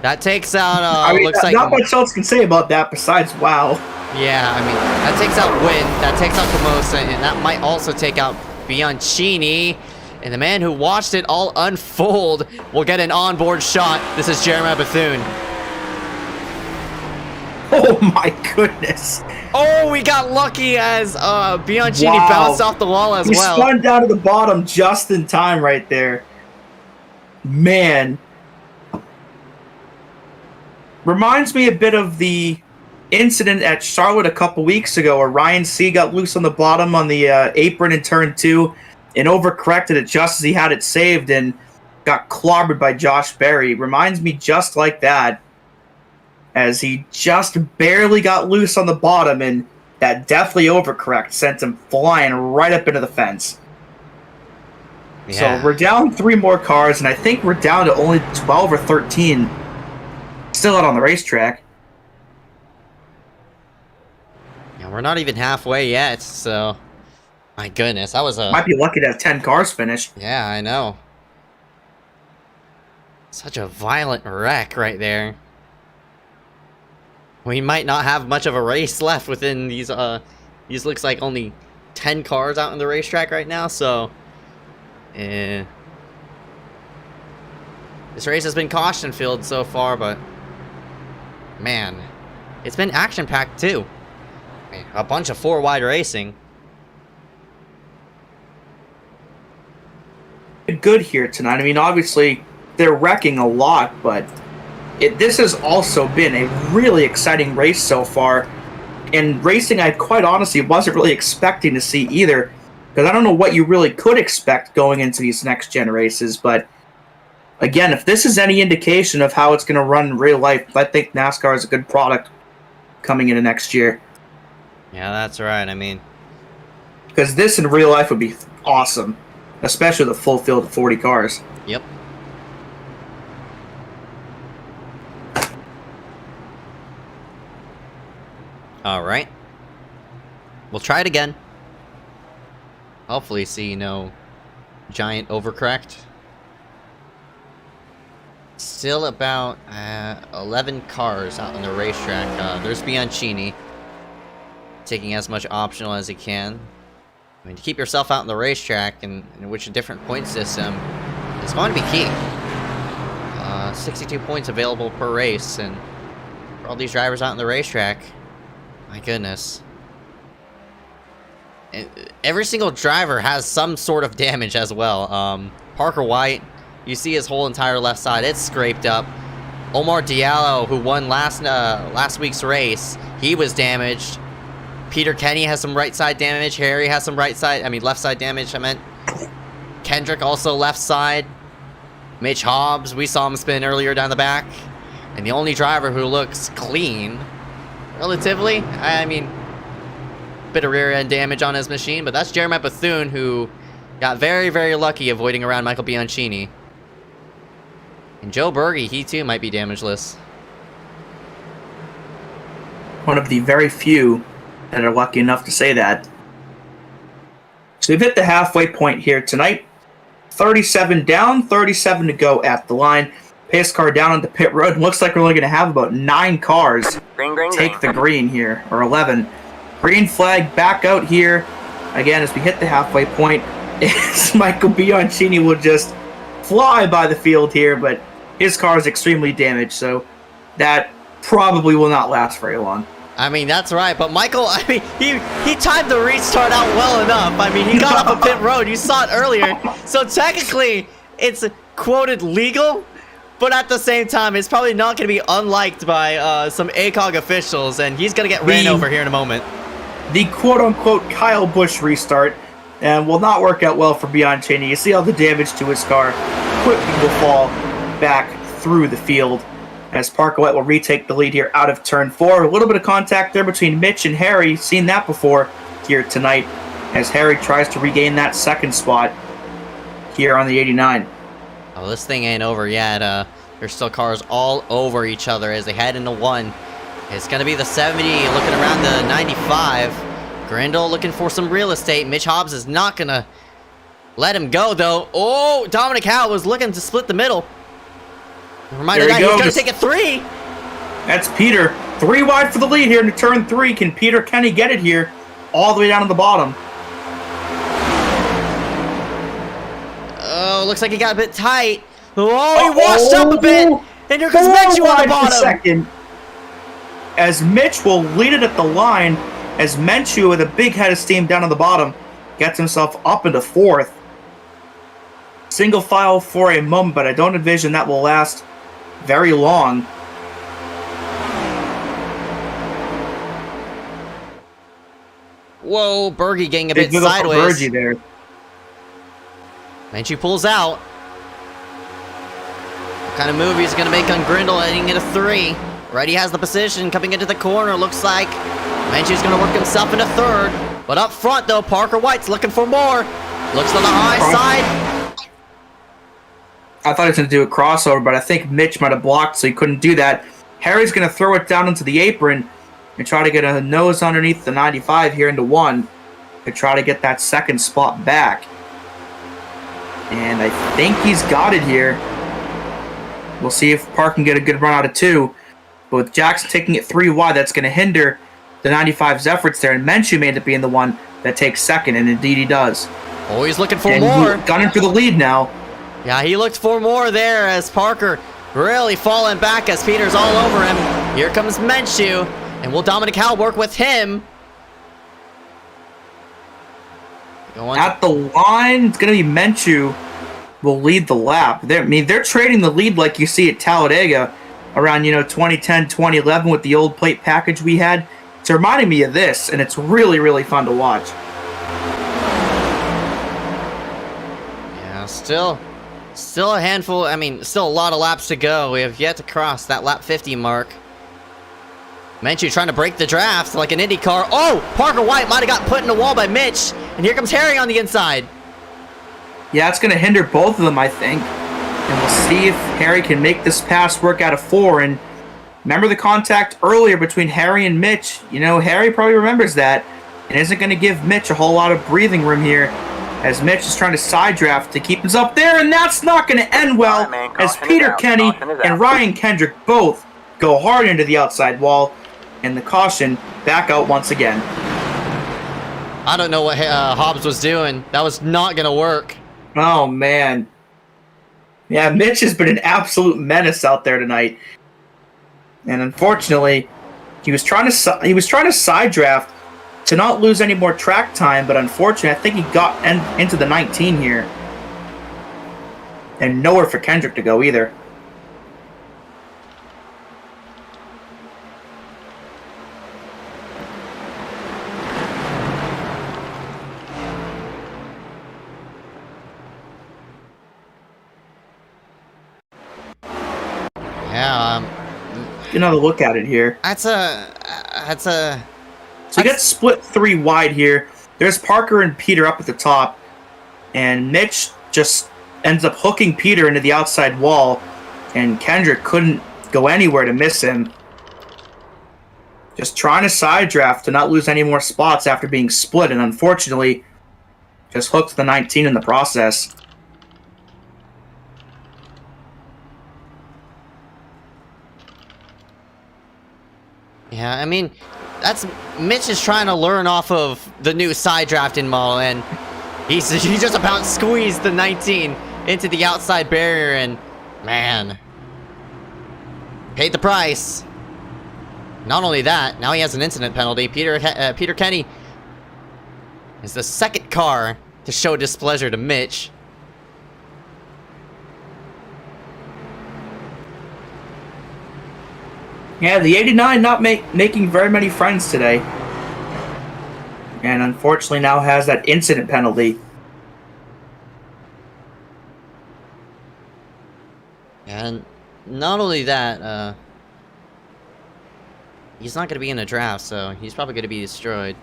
That takes out, I mean, looks like... not much else can say about that besides wow. Yeah, I mean, that takes out Wynn, that takes out Camosa, and that might also take out Bianchini. And the man who watched it all unfold will get an onboard shot. This is Jeremiah Bethune. Oh my goodness. Oh, we got lucky as Bianchini Wow. bounced off the wall as He well. spun down to the bottom just in time right there. Man. Reminds me a bit of the incident at Charlotte a couple weeks ago where Ryan C got loose on the bottom on the apron in turn 2 and overcorrected it just as he had it saved and got clobbered by Josh Berry. Reminds me just like that, as he just barely got loose on the bottom and that definitely overcorrect sent him flying right up into the fence. Yeah. So we're down 3 more cars, and I think we're down to only 12 or 13 still out on the racetrack. Yeah, we're not even halfway yet, so... My goodness, that was a... Might be lucky to have 10 cars finished. Yeah, I know. Such a violent wreck right there. We might not have much of a race left within these looks like only 10 cars out on the racetrack right now, so... This race has been caution-filled so far, but... Man, it's been action-packed too. I mean, a bunch of 4-wide racing. Good here tonight. I mean, obviously, they're wrecking a lot, but this has also been a really exciting race so far. And racing, I quite honestly wasn't really expecting to see either, because I don't know what you really could expect going into these next-gen races, but again, if this is any indication of how it's going to run in real life, I think NASCAR is a good product coming into next year. Yeah, that's right. I mean... Because this in real life would be awesome, especially the full field of 40 cars. Yep. Alright. We'll try it again. Hopefully see no giant overcorrect. Still about 11 cars out on the racetrack. There's Bianchini taking as much optional as he can. I mean, to keep yourself out on the racetrack and in which a different point system is going to be key. 62 points available per race, and for all these drivers out on the racetrack, my goodness. And every single driver has some sort of damage as well. Parker White, you see his whole entire left side, it's scraped up. Omar Diallo, who won last week's race, he was damaged. Peter Kenny has some right side damage. Harry has some left side damage, I meant. Kendrick also left side. Mitch Hobbs, we saw him spin earlier down the back. And the only driver who looks clean, relatively, I mean, bit of rear end damage on his machine, but that's Jeremiah Bethune, who got very, very lucky avoiding around Michael Bianchini. And Joe Berge, he too might be damageless. One of the very few that are lucky enough to say that. So we've hit the halfway point here tonight. 37 down, 37 to go at the line. Pace car down on the pit road. Looks like we're only going to have about 9 cars take the green here, or 11. Green flag back out here. Again, as we hit the halfway point, Michael Bianchini will just fly by the field here, but his car is extremely damaged, so that probably will not last very long. I mean, that's right, but Michael, I mean, he timed the restart out well enough. I mean, he got off a pit road, you saw it earlier, so technically, it's quoted legal, but at the same time, it's probably not going to be unliked by some ACOG officials, and he's going to get ran over here in a moment. The quote-unquote Kyle Busch restart will not work out well for Bianchini. You see all the damage to his car. Quickly will fall back through the field as Parker White will retake the lead here out of turn 4. A little bit of contact there between Mitch and Harry. Seen that before here tonight as Harry tries to regain that second spot here on the 89. Oh, this thing ain't over yet. There's still cars all over each other as they head into 1. It's going to be the 70 looking around the 95. Grindle looking for some real estate. Mitch Hobbs is not going to let him go, though. Oh, Dominic Howe was looking to split the middle. Reminder that he's going to take a 3. That's Peter. 3 wide for the lead here into turn 3. Can Peter Kenny get it here all the way down to the bottom? Oh, looks like he got a bit tight. Oh, he washed up a bit. And here comes Mitchie on the bottom. Second. as Mitch will lead it at the line as Menchu with a big head of steam down on the bottom gets himself up into 4th. Single file for a moment, but I don't envision that will last very long. Whoa, Bergie getting a bit Big wiggle for sideways. Bergie there. Menchu pulls out. What kind of move he's going to make on Grindle, heading into 3. Reddy has the position, coming into the corner. Looks like Menchu's going to work himself into 3rd. But up front, though, Parker White's looking for more. Looks to the high side. I thought he was going to do a crossover, but I think Mitch might have blocked, so he couldn't do that. Harry's going to throw it down into the apron and try to get a nose underneath the 95 here into 1 to try to get that 2nd spot back. And I think he's got it here. We'll see if Park can get a good run out of 2. But with Jackson taking it 3 wide, that's going to hinder the 95's efforts there. And Menchu may end up being the one that takes 2nd, and indeed he does. Always looking for and more. Gunning for the lead now. Yeah, he looked for more there as Parker really falling back as Peter's all over him. Here comes Menchu, and will Dominic Howe work with him? At the line, it's going to be Menchu will lead the lap. They're trading the lead like you see at Talladega around 2010, 2011 with the old plate package we had. It's reminding me of this, and it's really, really fun to watch. Yeah, still a handful. Still a lot of laps to go. We have yet to cross that lap 50 mark. Menchu trying to break the draft like an IndyCar. Oh, Parker White might have got put in the wall by Mitch, and here comes Harry on the inside. Yeah, it's going to hinder both of them, I think. And we'll see if Harry can make this pass work out of 4. And remember the contact earlier between Harry and Mitch? Harry probably remembers that and isn't going to give Mitch a whole lot of breathing room here as Mitch is trying to side draft to keep himself there. And that's not going to end well as Peter Kenny and Ryan Kendrick both go hard into the outside wall. And the caution back out once again. I don't know what Hobbs was doing. That was not going to work. Oh, man. Yeah, Mitch has been an absolute menace out there tonight. And unfortunately, he was trying to side draft to not lose any more track time, but unfortunately, I think he got into the 19 here. And nowhere for Kendrick to go either. Yeah, Get another look at it here. So he gets split 3 wide here. There's Parker and Peter up at the top. And Mitch just ends up hooking Peter into the outside wall. And Kendrick couldn't go anywhere to miss him. Just trying to side draft to not lose any more spots after being split. And unfortunately, just hooked the 19 in the process. Yeah, that's Mitch is trying to learn off of the new side drafting model, and he just about squeezed the 19 into the outside barrier, and man, paid the price. Not only that, now he has an incident penalty. Peter Kenny is the 2nd car to show displeasure to Mitch. Yeah, the 89 not making very many friends today. And unfortunately now has that incident penalty. And not only that, he's not going to be in a draft, so he's probably going to be destroyed.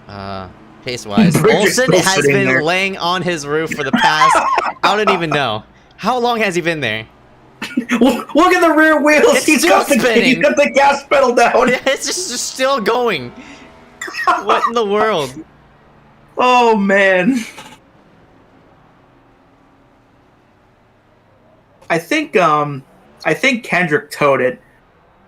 Pace-wise. Olsen has been laying on his roof for the past, I don't even know. How long has he been there? Look at the rear wheels. He's got the gas pedal down. It's just still going. What in the world? Oh, man. I think Kendrick towed it.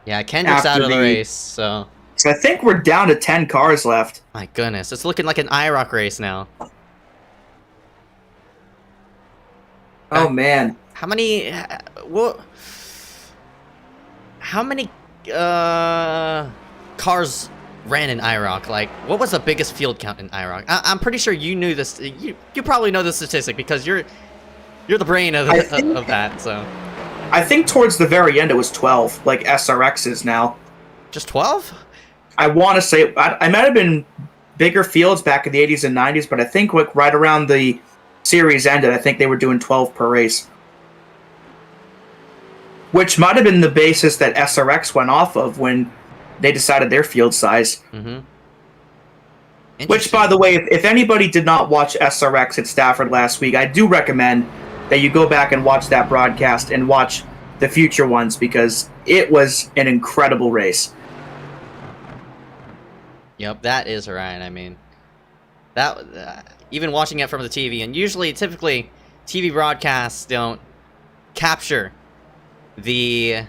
Yeah, Kendrick's out of the race, so I think we're down to 10 cars left. My goodness, it's looking like an iRock race now. Oh, man. How many cars ran in IROC? Like, what was the biggest field count in IROC? I'm pretty sure you knew this. You probably know the statistic because you're the brain of that. So I think towards the very end it was 12, like SRXs now. Just 12? I want to say I might have been bigger fields back in the 80s and 90s, but I think like right around the series ended, I think they were doing 12 per race. Which might have been the basis that SRX went off of when they decided their field size. Mm-hmm. Which, by the way, if anybody did not watch SRX at Stafford last week, I do recommend that you go back and watch that broadcast and watch the future ones because it was an incredible race. Yep, that is right. I mean, that even watching it from the TV, and typically, TV broadcasts don't capture the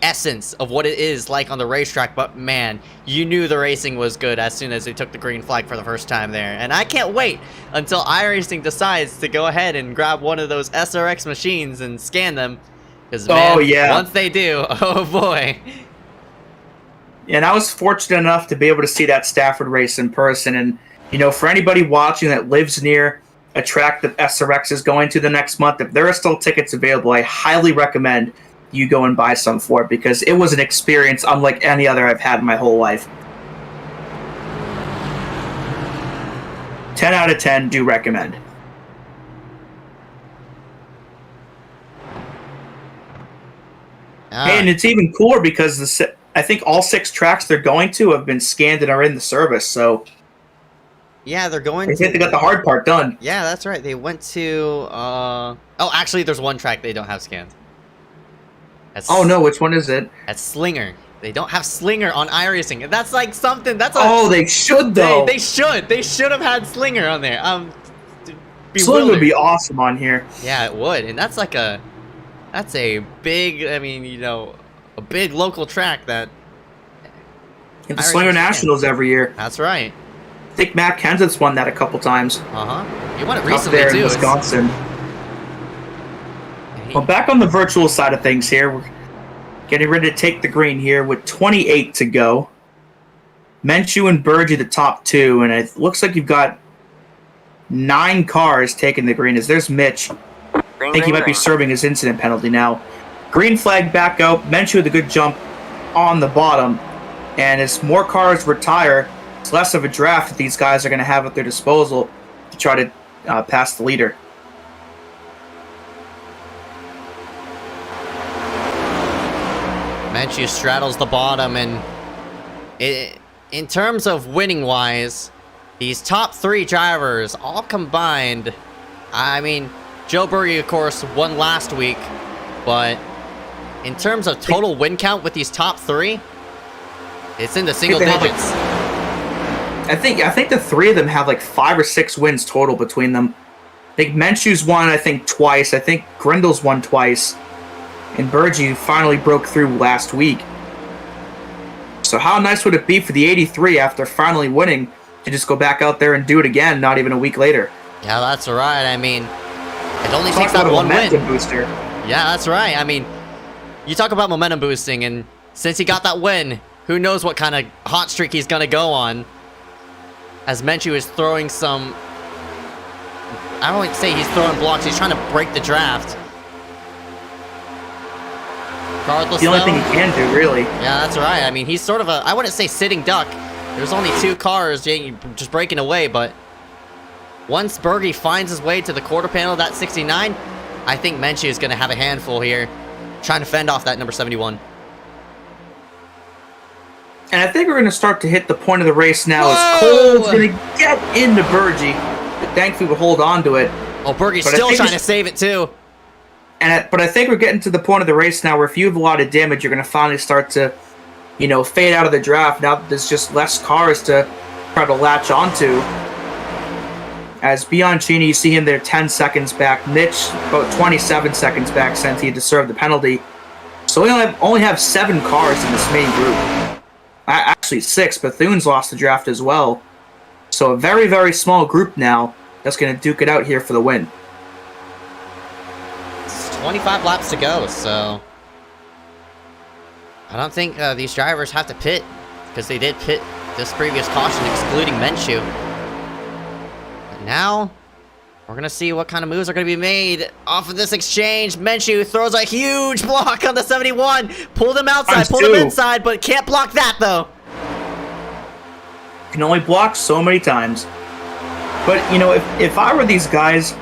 essence of what it is like on the racetrack, but man, you knew the racing was good as soon as they took the green flag for the first time there. And I can't wait until iRacing decides to go ahead and grab one of those SRX machines and scan them. Because once they do, oh boy. And I was fortunate enough to be able to see that Stafford race in person. And, you know, for anybody watching that lives near a track that SRX is going to the next month, if there are still tickets available, I highly recommend you go and buy some for it because it was an experience unlike any other I've had in my whole life. 10 out of 10, do recommend. Hey, and it's even cooler because I think all 6 tracks they're going to have been scanned and are in the service, so... Yeah, they're going to... They got the hard part done. Yeah, that's right. They went to... Oh, actually, there's one track they don't have scanned. Oh, no, which one is it? That's Slinger. They don't have Slinger on iRacing. That's like something... they should, though. They should. They should have had Slinger on there. Slinger would be awesome on here. Yeah, it would. And that's like a... That's a big... I mean, you know... A big local track that... The Slinger Nationals every year. That's right. I think Matt Kenseth's won that a couple times. Uh-huh. You won it recently, up there too. In Wisconsin. Well, back on the virtual side of things here, we're getting ready to take the green here with 28 to go. Menchu and Burgee the top 2, and it looks like you've got 9 cars taking the green. As there's Mitch. I think he might be serving his incident penalty now. Green flag back out. Menchu with a good jump on the bottom. And as more cars retire, it's less of a draft that these guys are going to have at their disposal to try to pass the leader. Menchu straddles the bottom, and in terms of winning-wise, these top 3 drivers all combined, I mean, Joe Burgee, of course, won last week, but in terms of total win count with these top 3, it's in the single digits. I think the 3 of them have like 5 or 6 wins total between them. I think Menchu's won, I think, twice. I think Grindel's won twice. And Burgee finally broke through last week. So how nice would it be for the 83 after finally winning to just go back out there and do it again, not even a week later? Yeah, that's right. I mean, it only takes that one win. Booster. Yeah, that's right. I mean, you talk about momentum boosting, and since he got that win, who knows what kind of hot streak he's going to go on. As Menchu is throwing some... I don't like to say he's throwing blocks. He's trying to break the draft. Regardless, the only thing he can do, really. Yeah, that's right. I mean, he's sort of a... I wouldn't say sitting duck. There's only 2 cars just breaking away, but... Once Burgee finds his way to the quarter panel of that 69, I think Menchu is going to have a handful here. Trying to fend off that number 71. And I think we're going to start to hit the point of the race now. As Cole's going to get into Burgee. But thankfully, we'll hold on to it. Oh, Burgee's still trying to save it, too. But I think we're getting to the point of the race now where if you have a lot of damage, you're going to finally start to, you know, fade out of the draft. Now that there's just less cars to try to latch onto. As Bianchini, you see him there 10 seconds back. Mitch, about 27 seconds back since he had to serve the penalty. So we only have 7 cars in this main group. Actually 6. Bethune's lost the draft as well. So a very, very small group now that's going to duke it out here for the win. It's 25 laps to go, so... I don't think these drivers have to pit, because they did pit this previous caution, excluding Minshew. But now, we're going to see what kind of moves are going to be made off of this exchange. Minshew throws a huge block on the 71. Pull them outside, pull them inside, but can't block that, though. Can only block so many times. But, you know, if I were these guys,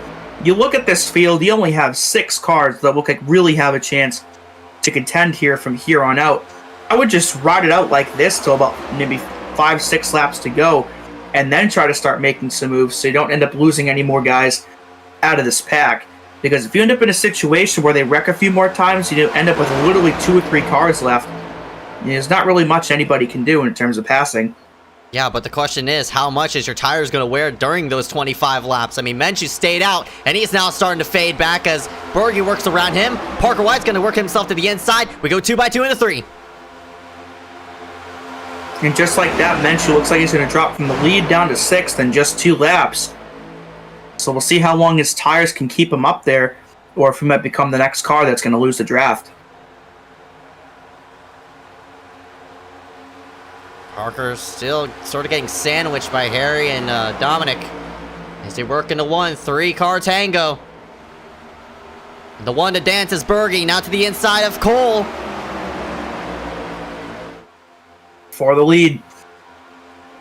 you look at this field, you only have 6 cars that look like really have a chance to contend here from here on out. I would just ride it out like this till about maybe 5-6 laps to go, and then try to start making some moves so you don't end up losing any more guys out of this pack. Because if you end up in a situation where they wreck a few more times, you end up with literally 2 or 3 cars left. There's not really much anybody can do in terms of passing. Yeah, but the question is, how much is your tires going to wear during those 25 laps? I mean, Minshew stayed out, and he's now starting to fade back as Berge works around him. Parker White's going to work himself to the inside. We go 2x2 into 3. And just like that, Minshew looks like he's going to drop from the lead down to 6th in just 2 laps. So we'll see how long his tires can keep him up there, or if he might become the next car that's going to lose the draft. Parker's still sort of getting sandwiched by Harry and Dominic as they work into 1, 3-car tango. The one to dance is Berge, now to the inside of Cole. For the lead.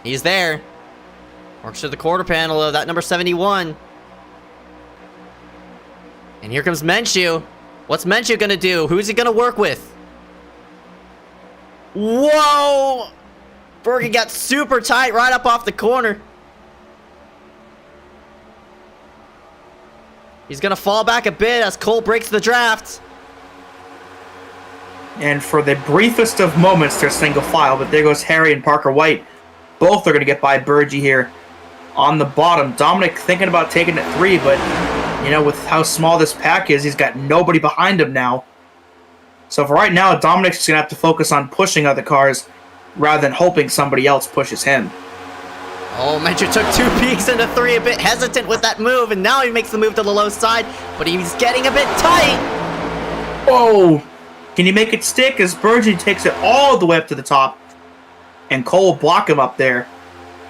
He's there. Works to the quarter panel of that number 71. And here comes Minshew. What's Minshew gonna do? Who's he gonna work with? Whoa! Berge got super tight right up off the corner. He's gonna fall back a bit as Cole breaks the draft. And for the briefest of moments, they're single file, but there goes Harry and Parker White. Both are going to get by Berge here on the bottom. Dominic thinking about taking it 3, but, you know, with how small this pack is, he's got nobody behind him now. So for right now, Dominic's just going to have to focus on pushing other cars rather than hoping somebody else pushes him. Oh, Minshew took 2 peaks into 3, a bit hesitant with that move, and now he makes the move to the low side, but he's getting a bit tight. Whoa! Can you make it stick as Berge takes it all the way up to the top? And Cole will block him up there.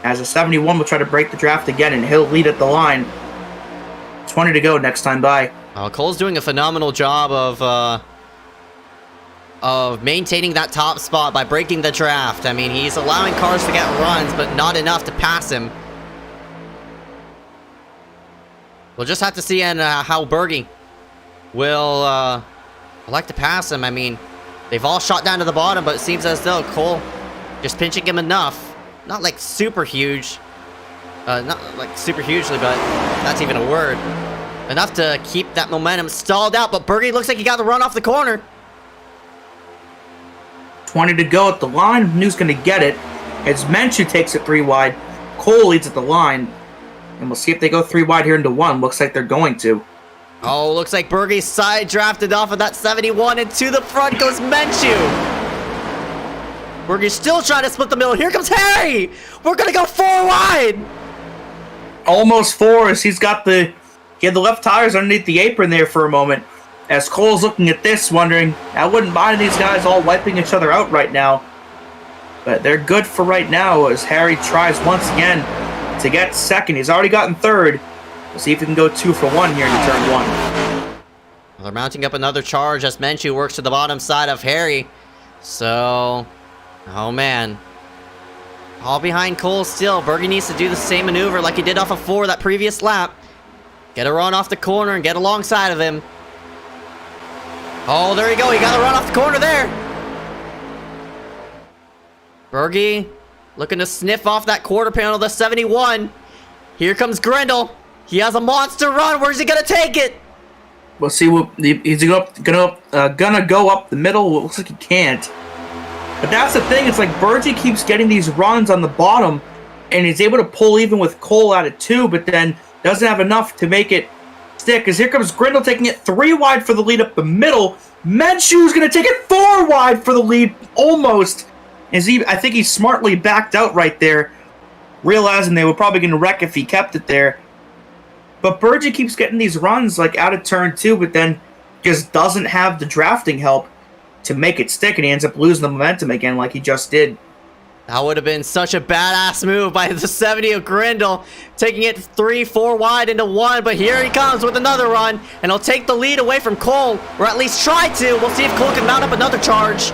As a 71 will try to break the draft again, and he'll lead at the line. 20 to go next time by. Cole's doing a phenomenal job of maintaining that top spot by breaking the draft. I mean, he's allowing cars to get runs, but not enough to pass him. We'll just have to see how Berge will like to pass him. I mean, they've all shot down to the bottom, but it seems as though Cole just pinching him enough. Not like super huge. Not like super hugely, but that's even a word. Enough to keep that momentum stalled out, but Berge looks like he got the run off the corner. 20 to go at the line. Who's going to get it? As Minshew takes it 3 wide. Cole leads at the line. And we'll see if they go 3 wide here into 1. Looks like they're going to. Oh, looks like Berge side drafted off of that 71, and to the front goes Minshew. Berge's still trying to split the middle. Here comes Harry. We're going to go 4 wide. Almost 4 as he had the left tires underneath the apron there for a moment. As Cole's looking at this, wondering, I wouldn't mind these guys all wiping each other out right now. But they're good for right now as Harry tries once again to get second. He's already gotten 3rd. We'll see if he can go 2 for 1 here in turn 1. Well, they're mounting up another charge as Minshew works to the bottom side of Harry. So, oh man. All behind Cole still. Berge needs to do the same maneuver like he did off of 4 that previous lap. Get a run off the corner and get alongside of him. Oh, there you go. He got a run off the corner there. Berge looking to sniff off that quarter panel of the 71. Here comes Grendel. He has a monster run. Where's he gonna take it? We'll see. He's gonna go up the middle. It looks like he can't. But that's the thing. It's like Berge keeps getting these runs on the bottom, and he's able to pull even with Cole out of 2, but then doesn't have enough to make it stick. Because here comes Grendel taking it 3 wide for the lead up the middle. Minshew's gonna take it 4 wide for the lead, almost. I think he smartly backed out right there, realizing they were probably gonna wreck if he kept it there. But Berge keeps getting these runs like out of turn 2, but then just doesn't have the drafting help to make it stick, and he ends up losing the momentum again like he just did. That would have been such a badass move by the 70 of Grindle, taking it 3-4 wide into 1, but here he comes with another run, and he'll take the lead away from Cole, or at least try to. We'll see if Cole can mount up another charge.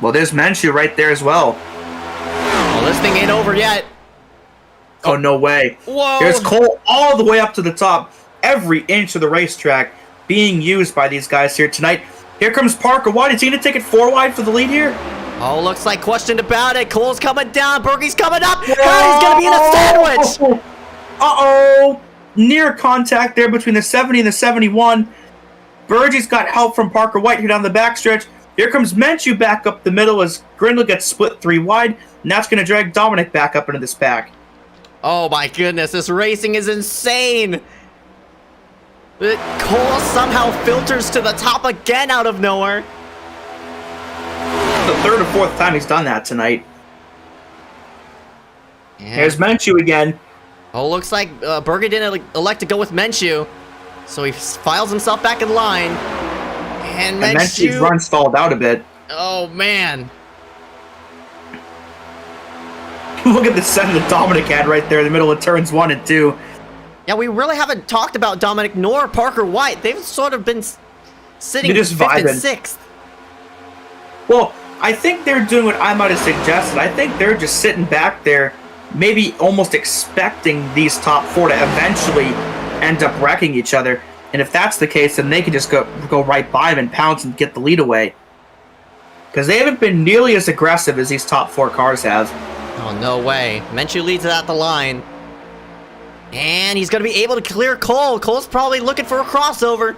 Well, there's Menchu right there as well. Well, this thing ain't over yet. Oh, no way. Whoa. There's Cole all the way up to the top. Every inch of the racetrack being used by these guys here tonight. Here comes Parker White. Is he going to take it 4 wide for the lead here? Oh, looks like questioned about it. Cole's coming down. Berkey's coming up. He's going to be in a sandwich. Uh-oh. Near contact there between the 70 and the 71. Bergey's got help from Parker White here down the backstretch. Here comes Menchu back up the middle as Grindle gets split 3 wide. And that's going to drag Dominic back up into this pack. Oh my goodness, this racing is insane. But Cole somehow filters to the top again out of nowhere. The 3rd or 4th time he's done that tonight. Yeah. Here's Menchu again. Oh, looks like Berger didn't elect to go with Menchu. So he files himself back in line. And Menchu's run stalled out a bit. Oh, man. Look at the set that Dominic had right there in the middle of turns 1 and 2. Yeah, we really haven't talked about Dominic nor Parker White. They've sort of been sitting 5th and 6th. Well, I think they're doing what I might have suggested. I think they're just sitting back there, maybe almost expecting these top 4 to eventually end up wrecking each other. And if that's the case, then they can just go right by them and pounce and get the lead away. Because they haven't been nearly as aggressive as these top 4 cars have. Oh, no way. Menchu leads it at the line. And he's going to be able to clear Cole. Cole's probably looking for a crossover.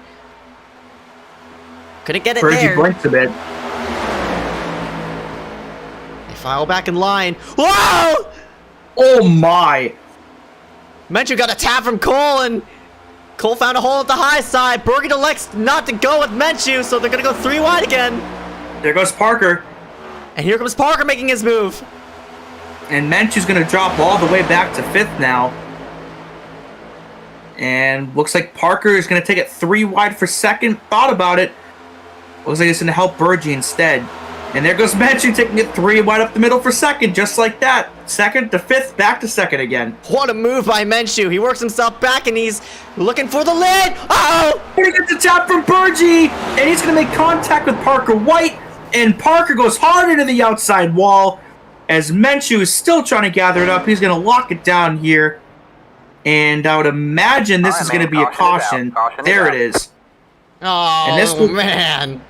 Couldn't get it there. Blinks a bit. They file back in line. Whoa! Oh, my. Menchu got a tap from Cole, and Cole found a hole at the high side. Bergen elects not to go with Menchu, so they're going to go 3 wide again. There goes Parker. And here comes Parker making his move. And Menchu's going to drop all the way back to 5th now. And looks like Parker is going to take it 3 wide for 2nd. Thought about it. Looks like it's going to help Bergie instead. And there goes Menchu taking it 3 wide up the middle for 2nd. Just like that. 2nd to 5th, back to 2nd again. What a move by Menchu. He works himself back and he's looking for the lid. Uh-oh! He gets a tap from Bergie. And he's going to make contact with Parker White. And Parker goes hard into the outside wall. As Menchu is still trying to gather it up. He's going to lock it down here. And I would imagine this is going to be a caution. There it is. Oh, man.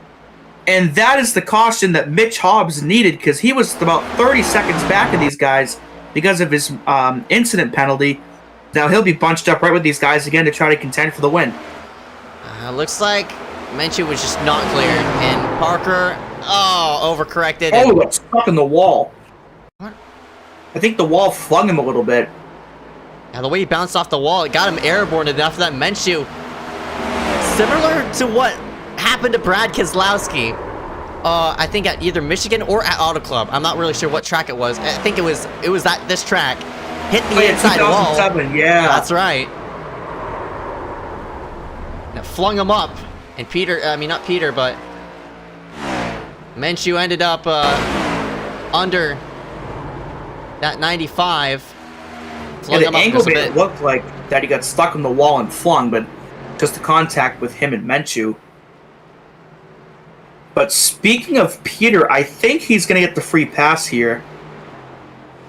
And that is the caution that Mitch Hobbs needed because he was about 30 seconds back of these guys because of his incident penalty. Now he'll be bunched up right with these guys again to try to contend for the win. Looks like Menchu was just not clear. And Parker, overcorrected. Oh, got stuck in the wall. What? I think the wall flung him a little bit. Now, the way he bounced off the wall, it got him airborne enough that Menchu, similar to what happened to Brad Keselowski, I think at either Michigan or at Auto Club. I'm not really sure what track it was. I think it was this track. Hit the inside wall. 2007, yeah. That's right. It flung him up. And not Peter, but Menchu ended up under that 95. Yeah, the angle made it look like that he got stuck on the wall and flung, but just the contact with him and Menchu. But speaking of Peter, I think he's going to get the free pass here.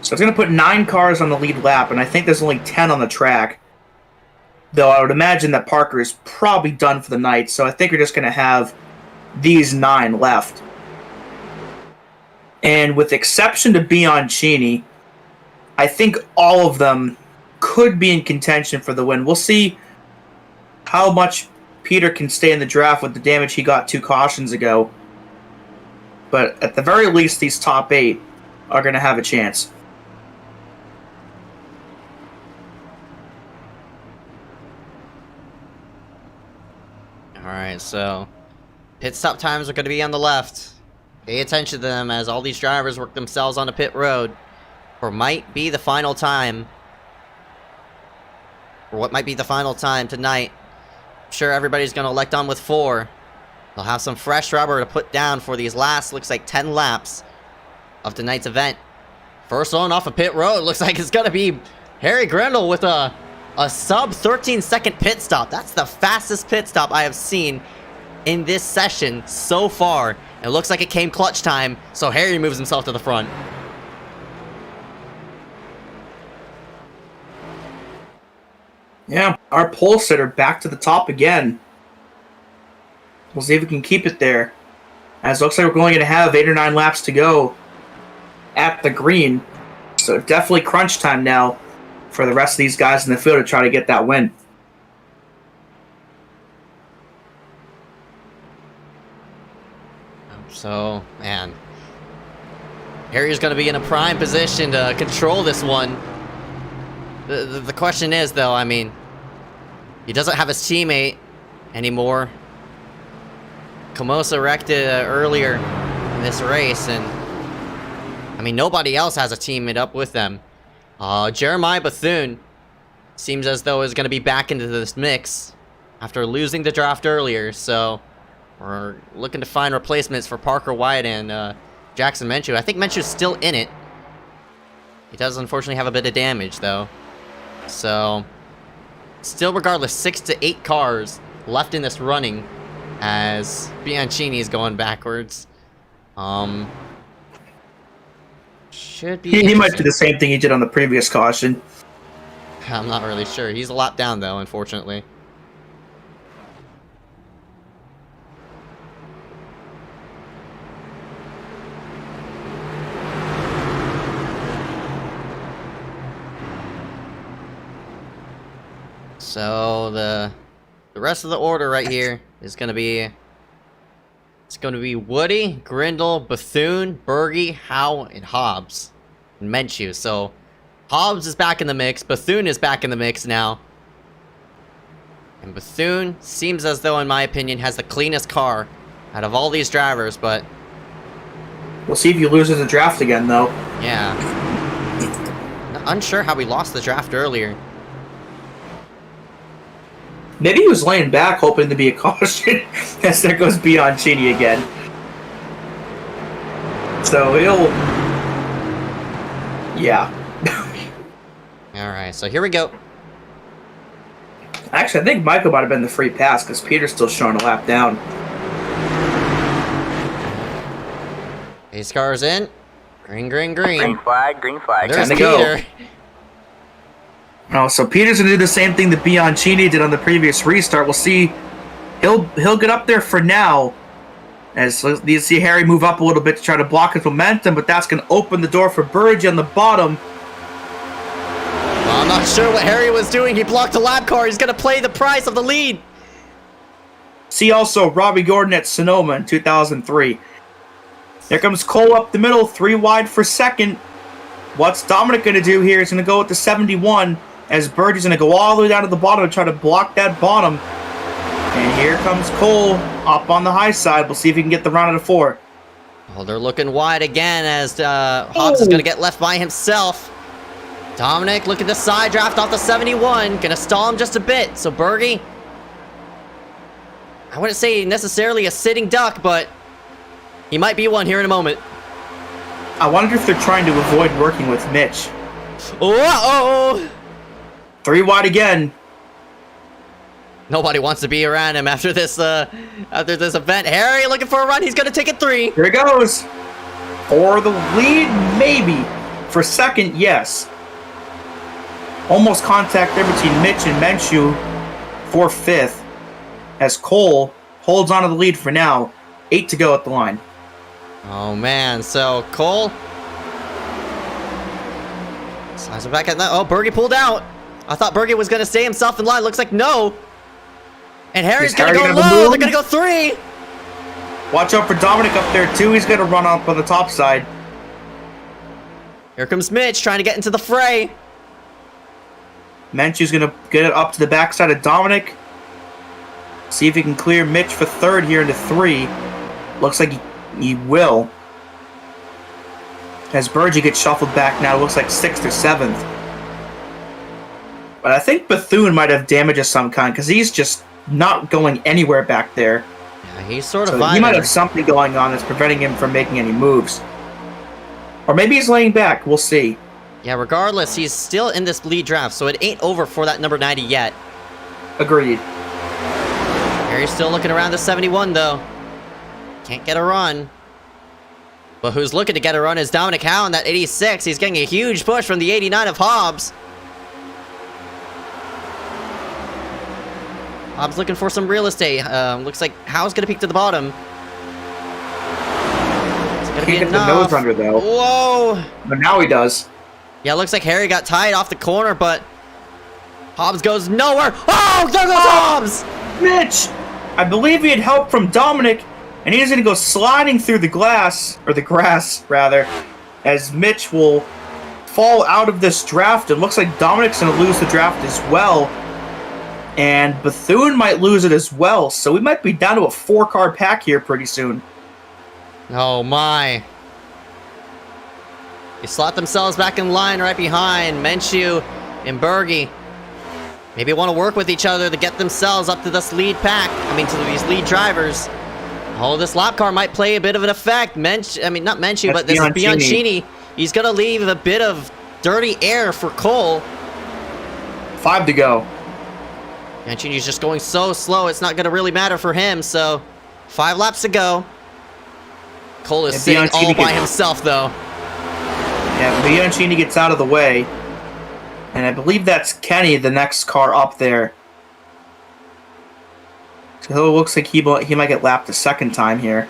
So it's going to put 9 cars on the lead lap, and I think there's only 10 on the track. Though I would imagine that Parker is probably done for the night, so I think we're just going to have these 9 left. And with exception to Bianchini, I think all of them could be in contention for the win. We'll see how much Peter can stay in the draft with the damage he got 2 cautions ago. But at the very least, these top 8 are going to have a chance. Alright, so pit stop times are going to be on the left. Pay attention to them as all these drivers work themselves on a pit road. For might be the final time. Or what might be the final time tonight. I'm sure everybody's going to elect on with 4. They'll have some fresh rubber to put down for these last, looks like 10 laps of tonight's event. First one off of pit road, looks like it's gonna be Harry Grindle with a sub 13-second pit stop. That's the fastest pit stop I have seen in this session so far. It looks like it came clutch time, so Harry moves himself to the front. Yeah, our pole sitter back to the top again. We'll see if we can keep it there. As it looks like we're going to have 8 or 9 laps to go at the green. So definitely crunch time now for the rest of these guys in the field to try to get that win. So, man, Harry's going to be in a prime position to control this one. The question is, though, I mean, he doesn't have his teammate anymore. Camosa wrecked it earlier in this race, and I mean, nobody else has a teammate up with them. Jeremiah Bethune seems as though is going to be back into this mix after losing the draft earlier, so we're looking to find replacements for Parker Wyatt and Jackson Menchu. I think Menchu's still in it. He does unfortunately have a bit of damage, though. So, still regardless, 6 to 8 cars left in this running as Bianchini is going backwards. Should be He might do the same thing he did on the previous caution. I'm not really sure. He's a lap down, though, unfortunately. So the rest of the order right here is gonna be Woody, Grindle, Bethune, Berge, Howe, and Hobbs, and Menchu. So Hobbs is back in the mix. Bethune is back in the mix now, and Bethune seems as though, in my opinion, has the cleanest car out of all these drivers. But We'll see if he loses the draft again, though. yeah, unsure how we lost the draft earlier. Maybe he was laying back hoping to be a caution as there goes Bianchini again. So he'll... Yeah. Alright, so here we go. Actually, I think Michael might have been the free pass because Peter's still showing a lap down. Ace car's in. Green, green, green. Green flag, green flag. There's Time to go. Peter. Oh, so Peter's gonna do the same thing that Bianchini did on the previous restart. We'll see. He'll get up there for now. As you see Harry move up a little bit to try to block his momentum, but that's gonna open the door for Burge on the bottom. Well, I'm not sure what Harry was doing. He blocked a lap car. He's gonna play the price of the lead. See also Robbie Gordon at Sonoma in 2003. Here comes Cole up the middle, 3 wide for second. What's Dominic gonna do here? He's gonna go with the 71. As Burge is going to go all the way down to the bottom and try to block that bottom. And here comes Cole up on the high side. We'll see if he can get the round out of 4. Well, they're looking wide again as Hobbs is going to get left by himself. Dominic, look at the side draft off the 71. Going to stall him just a bit. So Berge, I wouldn't say necessarily a sitting duck, but he might be one here in a moment. I wonder if they're trying to avoid working with Mitch. Uh-oh! 3 wide again. Nobody wants to be around him after this event. Harry looking for a run. He's gonna take it 3. Here it goes. For the lead, maybe. For second, yes. Almost contact there between Mitch and Menchu for 5th. As Cole holds on to the lead for now. 8 to go at the line. Oh man, so Cole slides it back at that. Oh, Berge pulled out. I thought Berge was gonna stay himself in line. Looks like no. And Harry's gonna go low. They're gonna go 3. Watch out for Dominic up there too. He's gonna run up on the top side. Here comes Mitch trying to get into the fray. Menchu's gonna get it up to the backside of Dominic. See if he can clear Mitch for 3rd here into 3. Looks like he will. As Burge gets shuffled back now, it looks like 6th or 7th. But I think Bethune might have damage of some kind, because he's just not going anywhere back there. He's sort of So vibing. he might have something going on that's preventing him from making any moves. Or maybe he's laying back. We'll see. Yeah, regardless, he's still in this lead draft, so it ain't over for that number 90 yet. Agreed. Harry's still looking around the 71, though. Can't get a run. But who's looking to get a run is Dominic Howe in that 86. He's getting a huge push from the 89 of Hobbs. Hobbs looking for some real estate. Looks like Howe's gonna peek to the bottom. It's gonna be Can't get enough. the nose under, though. Whoa! But now he does. Yeah, looks like Harry got tied off the corner, but Hobbs goes nowhere. Oh, there goes Hobbs! Mitch! I believe he had help from Dominic, and he's going to go sliding through the glass, or the grass, rather, as Mitch will fall out of this draft. It looks like Dominic's going to lose the draft as well, and Bethune might lose it as well, so we might be down to a 4-car pack here pretty soon. Oh my. They slot themselves back in line right behind Menchu and Berge. Maybe want to work with each other to get themselves up to this lead pack. I mean, to these lead drivers. Oh, this lap car might play a bit of an effect. Not Menchu, but this is Bianchini. He's going to leave a bit of dirty air for Cole. 5 to go. Bianchini's just going so slow, it's not going to really matter for him, so 5 laps to go. Cole is sitting all by himself, though. Yeah, Bianchini gets out of the way. And I believe that's Kenny, the next car up there. So it looks like he might get lapped a second time here.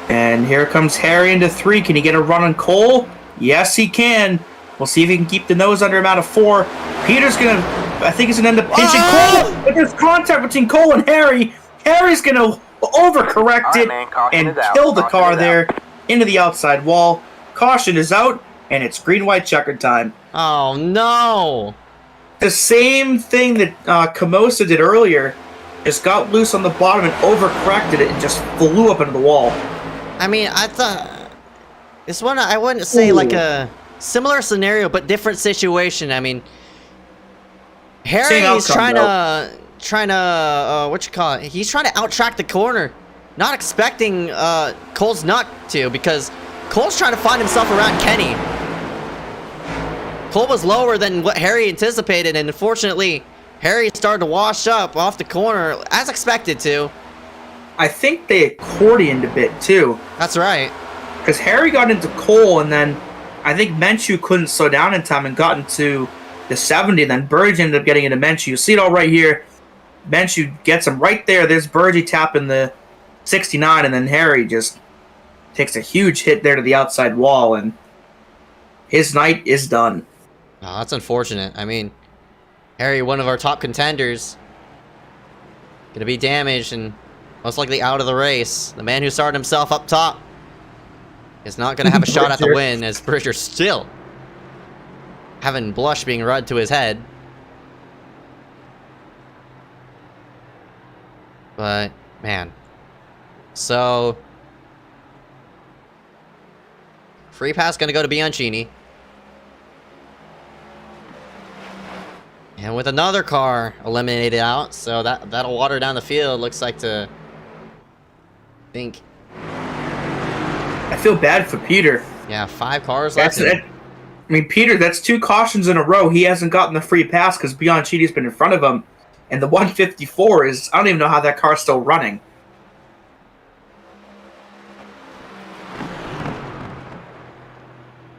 And here comes Harry into 3. Can he get a run on Cole? Yes, he can. We'll see if he can keep the nose under him out of 4. Peter's going to... I think he's going to end up pinching Cole. But there's contact between Cole and Harry. Harry's going to overcorrect it and kill the car there into the outside wall. Caution is out, and it's green-white checkered time. Oh, no. The same thing that Camosa did earlier. Just got loose on the bottom and overcorrected it and just flew up into the wall. I mean, I thought... This one, I wouldn't say like a similar scenario, but different situation. I mean... Harry's trying to, what you call it? He's trying to out-track the corner. Not expecting Cole's not to, because Cole's trying to find himself around Kenny. Cole was lower than what Harry anticipated, and unfortunately, Harry started to wash up off the corner, as expected to. I think they accordioned a bit, too. That's right. Because Harry got into Cole, and then I think Menchu couldn't slow down in time and got into the 70, then Burge ended up getting into Menchu. You see it all right here. Menchu gets him right there. There's Burge tapping the 69, and then Harry just takes a huge hit there to the outside wall, and his night is done. Oh, that's unfortunate. I mean, Harry, one of our top contenders, gonna be damaged and most likely out of the race. The man who started himself up top is not gonna have a shot at the win, as Bridger still having blush being rubbed to his head. But, man. So, free pass gonna go to Bianchini. And with another car eliminated out, so that'll water down the field, looks like to think. I feel bad for Peter. Yeah, 5 cars left. I mean, Peter, that's 2 cautions in a row. He hasn't gotten the free pass because Bianchini's been in front of him. And the 154 is, I don't even know how that car's still running.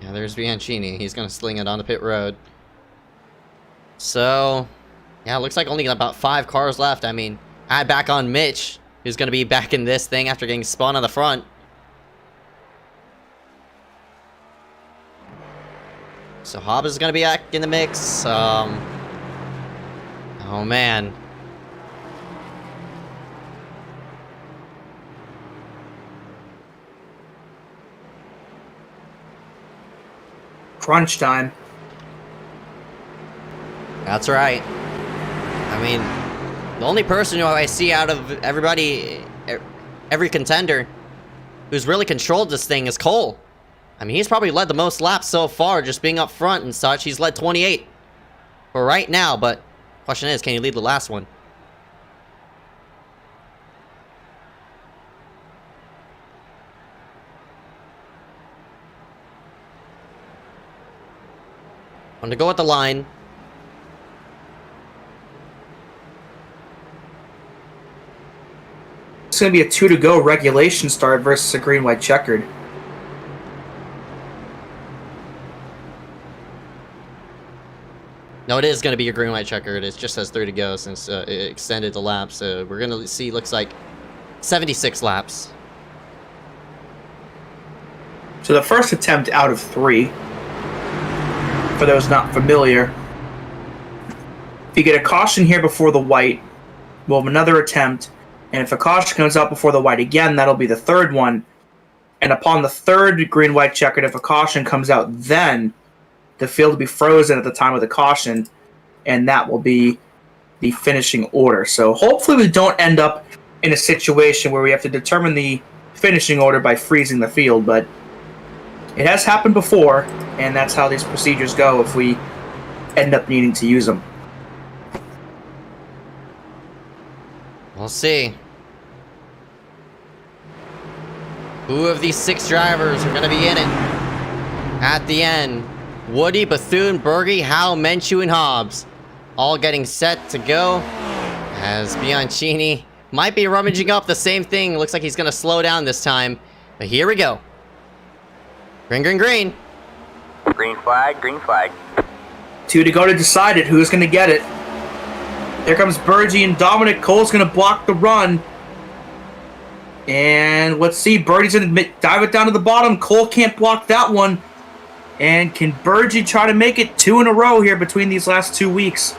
Yeah, there's Bianchini. He's going to sling it on the pit road. So, yeah, it looks like only about 5 cars left. I mean, add back on Mitch, who's going to be back in this thing after getting spun on the front. So Hobbs is going to be back in the mix. Oh, man. Crunch time. That's right. I mean, the only person who I see out of everybody, every contender, who's really controlled this thing is Cole. I mean, he's probably led the most laps so far, just being up front and such. He's led 28 for right now, but question is, can he lead the last one? I'm gonna go with the line. It's going to be a 2 to go regulation start versus a green-white checkered. No, it is going to be a green-white checkered. It just says 3 to go since it extended the laps. So we're going to see, looks like 76 laps. So the first attempt out of 3, for those not familiar. If you get a caution here before the white, we'll have another attempt. And if a caution comes out before the white again, that'll be the third one. And upon the third green-white checkered, if a caution comes out, then the field will be frozen at the time of the caution, and that will be the finishing order. So hopefully we don't end up in a situation where we have to determine the finishing order by freezing the field, but it has happened before, and that's how these procedures go if we end up needing to use them. We'll see. Who of these 6 drivers are going to be in it at the end? Woody, Bethune, Berge, Howe, Menchu, and Hobbs. All getting set to go. As Bianchini might be rummaging up the same thing. Looks like he's going to slow down this time. But here we go. Green, green, green. Green flag, green flag. 2 to go to decide it. Who's going to get it? There comes Berge and Dominic. Cole's going to block the run. And let's see. Berge's going to dive it down to the bottom. Cole can't block that one. And can Berge try to make it 2 in a row here between these last 2 weeks?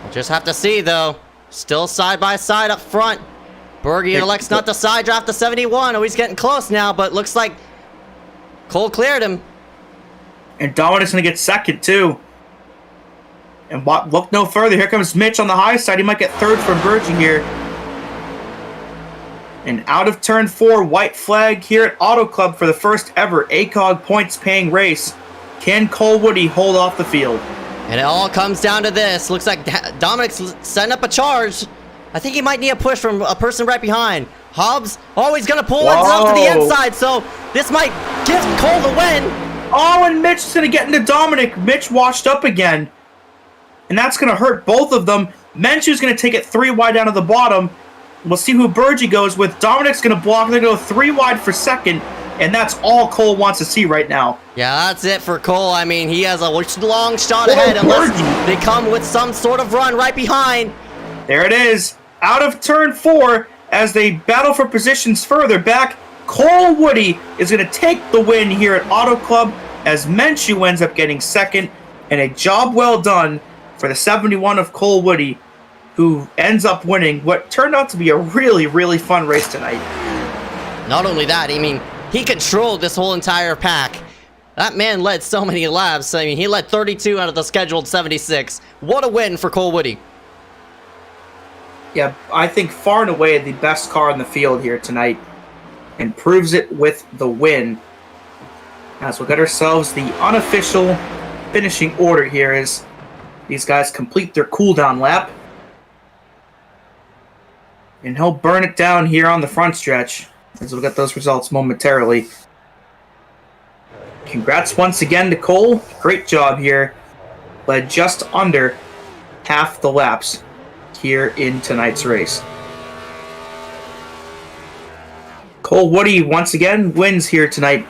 We'll just have to see, though. Still side by side up front. Berge elects not to side draft the 71. Oh, he's getting close now, but looks like Cole cleared him. And Dominic's going to get second, too. And look no further. Here comes Mitch on the high side. He might get third from Berge here. And out of turn 4, white flag here at Auto Club for the first ever ACOG points-paying race. Can Cole Woody hold off the field? And it all comes down to this. Looks like Dominic's setting up a charge. I think he might need a push from a person right behind. Hobbs, oh, he's going to pull himself to the inside, so this might give Cole the win. Oh, and Mitch's going to get into Dominic. Mitch washed up again. And that's going to hurt both of them. Menchu's going to take it 3 wide down to the bottom. We'll see who Berge goes with. Dominic's going to block. They're going to go 3 wide for second. And that's all Cole wants to see right now. Yeah, that's it for Cole. I mean, he has a long shot ahead unless they come with some sort of run right behind. There it is. Out of turn 4 as they battle for positions further back. Cole Woody is going to take the win here at Auto Club as Menchu ends up getting second. And a job well done for the 71 of Cole Woody, who ends up winning what turned out to be a really, really fun race tonight. Not only that, I mean, he controlled this whole entire pack. That man led so many laps. I mean, he led 32 out of the scheduled 76. What a win for Cole Woody. Yeah, I think far and away the best car in the field here tonight, and proves it with the win. As we'll get ourselves the unofficial finishing order here as these guys complete their cooldown lap. And he'll burn it down here on the front stretch, as we'll get those results momentarily. Congrats once again to Cole. Great job here. Led just under half the laps here in tonight's race. Cole Woody once again wins here tonight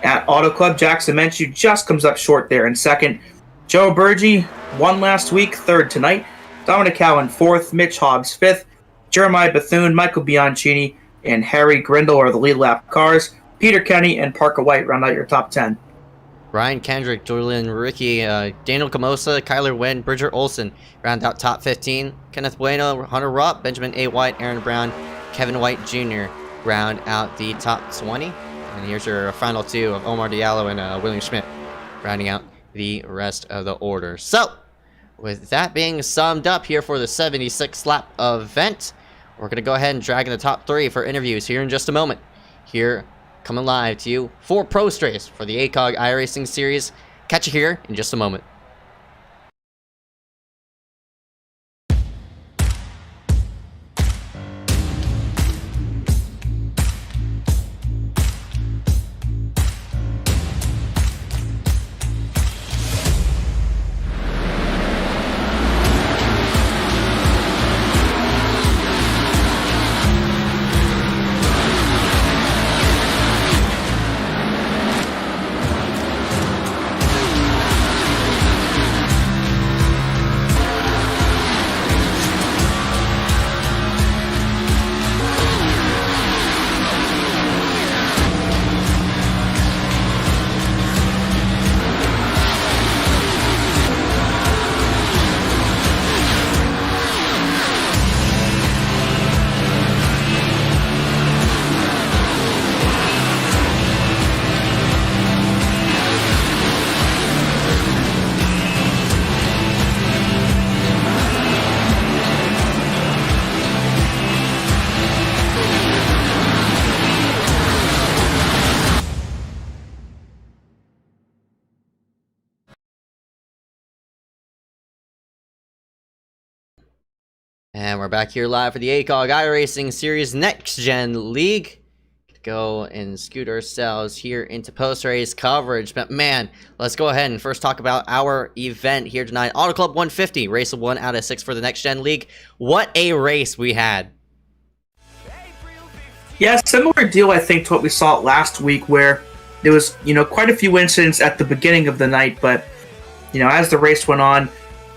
at Auto Club. Jackson Menchu just comes up short there in second. Joe Berge won last week, third tonight. Dominic Cowan fourth. Mitch Hobbs fifth. Jeremiah Bethune, Michael Bianchini, and Harry Grindle are the lead lap cars. Peter Kenny and Parker White round out your top 10. Ryan Kendrick, Julian Ricky, Daniel Camosa, Kyler Wynn, Bridger Olson round out top 15. Kenneth Bueno, Hunter Rupp, Benjamin A. White, Aaron Brown, Kevin White Jr. round out the top 20. And here's your final 2 of Omar Diallo and William Schmidt rounding out the rest of the order. So, with that being summed up here for the 76 lap event, we're going to go ahead and drag in the top 3 for interviews here in just a moment. Here, coming live to you for Pro Strays for the ACOG iRacing Series. Catch you here in just a moment. And we're back here live for the ACOG iRacing Series Next Gen League. Go and scoot ourselves here into post-race coverage. But man, let's go ahead and first talk about our event here tonight. Auto Club 150, race of 1 out of 6 for the Next Gen League. What a race we had. Yeah, similar deal, I think, to what we saw last week, where there was, quite a few incidents at the beginning of the night, but, as the race went on,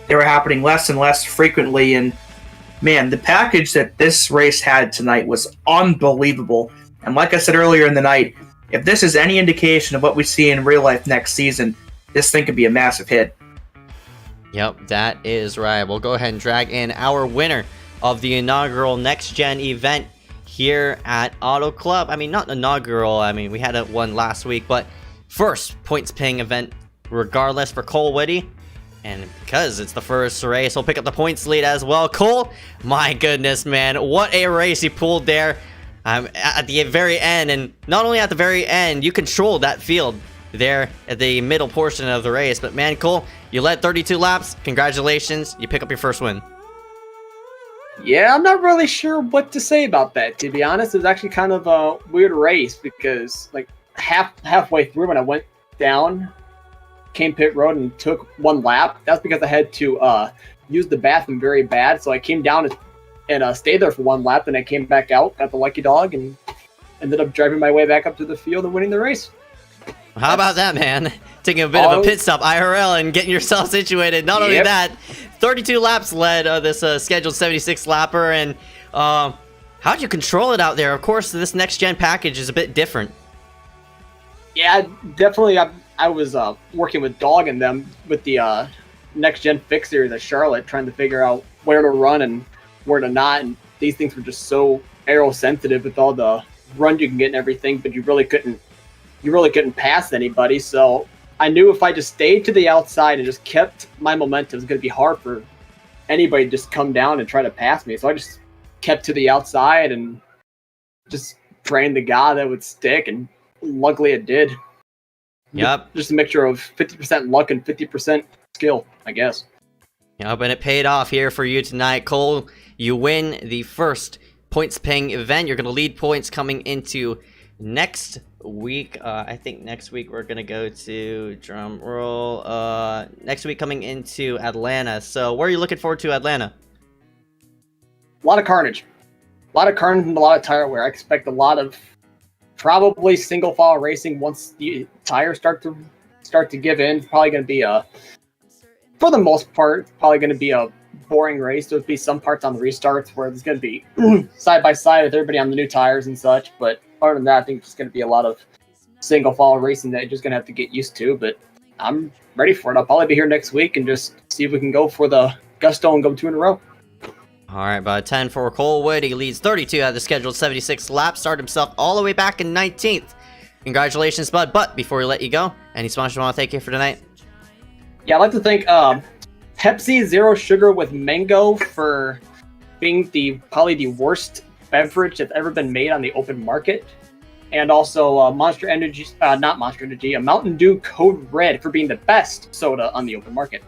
they were happening less and less frequently, and man, the package that this race had tonight was unbelievable. And like I said earlier in the night, if this is any indication of what we see in real life next season, this thing could be a massive hit. Yep, that is right. We'll go ahead and drag in our winner of the inaugural Next Gen event here at Auto Club. I mean, not inaugural. I mean, we had one last week, but first points paying event regardless for Cole Whitty. And because it's the first race, we'll pick up the points lead as well. Cole, my goodness, man, what a race he pulled there at the very end. And not only at the very end, you controlled that field there at the middle portion of the race. But man, Cole, you led 32 laps. Congratulations. You pick up your first win. Yeah, I'm not really sure what to say about that, to be honest. It was actually kind of a weird race because like halfway through when I went down, came pit road and took one lap. That's because I had to use the bathroom very bad. So I came down and stayed there for one lap. Then I came back out, got the lucky dog, and ended up driving my way back up to the field and winning the race. How about that, man? Taking a bit of a pit stop IRL and getting yourself situated. Not only that, 32 laps led this scheduled 76 lapper. And how'd you control it out there? Of course, this next gen package is a bit different. Yeah, definitely. I was working with Dog and them with the next gen fix series at Charlotte, trying to figure out where to run and where to not. And these things were just so aero sensitive with all the run you can get and everything, but you really couldn't pass anybody. So I knew if I just stayed to the outside and just kept my momentum, it was going to be hard for anybody to just come down and try to pass me. So I just kept to the outside and just praying to God that would stick, and luckily it did. Yep. Just a mixture of 50% luck and 50% skill, I guess. Yep, and it paid off here for you tonight. Cole, you win the first points paying event. You're going to lead points coming into next week. I think next week we're going to go to, drum roll, next week coming into Atlanta. So where are you looking forward to Atlanta? A lot of carnage. A lot of carnage and a lot of tire wear. I expect a lot of probably single file racing once the tires start to give in. It's probably going to be for the most part, probably going to be a boring race. There'll be some parts on the restarts where there's going to be side by side with everybody on the new tires and such. But other than that, I think it's going to be a lot of single file racing that you're just going to have to get used to. But I'm ready for it. I'll probably be here next week and just see if we can go for the gusto and go 2 in a row. All right, by 10 for Cole Wood. He leads 32 out of the scheduled 76 laps. Started himself all the way back in 19th. Congratulations, bud. But before we let you go, any sponsors you want to thank you for tonight? Yeah, I'd like to thank Pepsi Zero Sugar with Mango for being probably the worst beverage that's ever been made on the open market. And also Monster Energy, not Monster Energy, a Mountain Dew Code Red for being the best soda on the open market.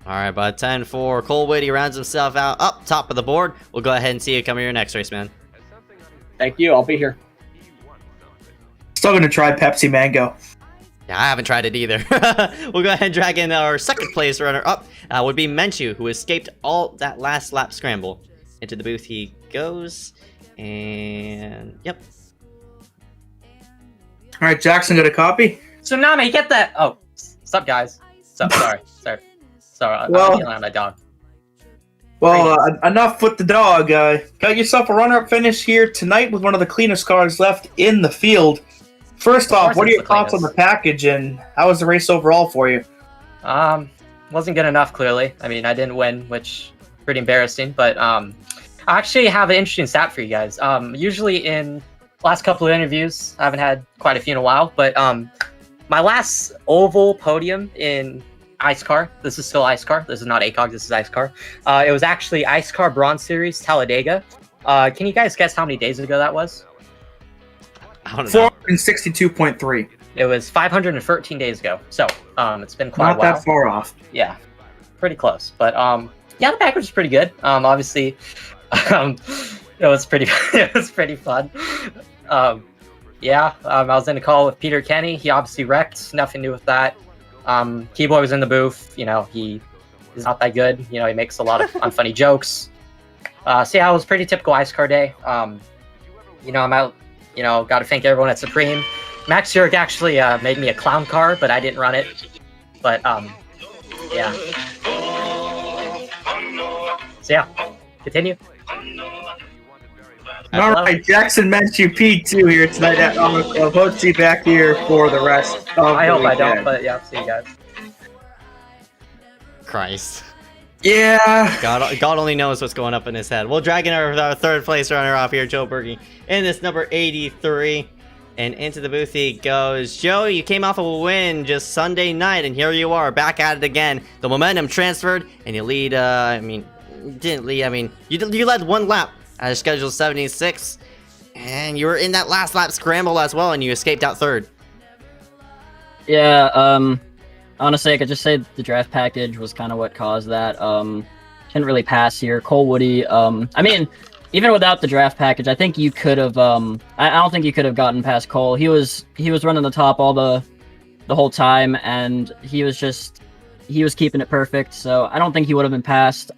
All right, by 10 for Cole Wood. He rounds himself out up top of the board. We'll go ahead and see you coming your next race, man. Thank you. I'll be here. Still going to try Pepsi Mango. Yeah, I haven't tried it either. We'll go ahead and drag in our second place runner up. Would be Menchu, who escaped all that last lap scramble. Into the booth he goes. And yep. All right, Jackson, got a copy? Tsunami, get that! Oh, sup, guys. Sup, sorry. I'm yelling at my dog. Well, enough with the dog. Got yourself a runner-up finish here tonight with one of the cleanest cars left in the field. First off, what are your thoughts on the package, and how was the race overall for you? Wasn't good enough, clearly. I mean, I didn't win, which is pretty embarrassing, but I actually have an interesting stat for you guys. Usually in last couple of interviews, I haven't had quite a few in a while, but my last oval podium in Ice Car, this is still Ice Car, this is not ACOG, this is Ice Car. It was actually Ice Car Bronze Series, Talladega. Can you guys guess how many days ago that was? I don't know. 462.3. It was 513 days ago, so it's been quite a while. Not that far off. Yeah, pretty close. But Yeah, the package was pretty good. Obviously, it was pretty it was pretty fun. I was in a call with Peter Kenny. He obviously wrecked. Nothing new with that. Keyboy was in the booth. You know, he's not that good. You know, he makes a lot of unfunny jokes. So yeah, it was a pretty typical ice car day. You know, I'm out. You know, got to thank everyone at Supreme. Max Zurich actually made me a clown car, but I didn't run it. But yeah. So yeah, continue. All right, Jackson mentioned P2 here tonight. I'll host you back here for the rest of I the hope I weekend. don't, but yeah, see you guys. Christ. Yeah. God only knows what's going up in his head. We'll drag in our third place runner off here, Joe Berge, in this number 83. And into the booth he goes. Joe, you came off of a win just Sunday night, and here you are, back at it again. The momentum transferred, and you lead, you didn't lead, you led one lap out of schedule 76. And you were in that last lap scramble as well, and you escaped out third. Yeah, honestly, I could just say the draft package was kind of what caused that. Couldn't really pass here. Cole Woody, even without the draft package, I think you could have, I don't think you could have gotten past Cole. He was running the top all the whole time, and he was keeping it perfect, so I don't think he would have been passed.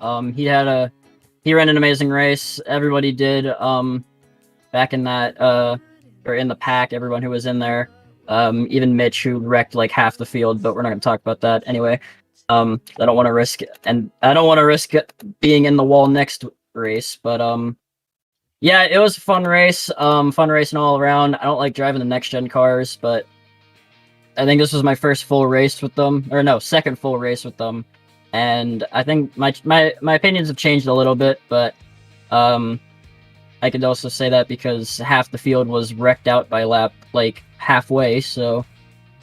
He ran an amazing race. Everybody did, back in that, or in the pack, everyone who was in there. Even Mitch, who wrecked like half the field, but we're not going to talk about that anyway. I don't want to risk it, and I don't want to risk being in the wall next race, but yeah, it was a fun race. Fun racing all around. I don't like driving the next gen cars, but I think this was my first full race with them, or no, second full race with them, and I think my opinions have changed a little bit, but I could also say that because half the field was wrecked out by lap like halfway, so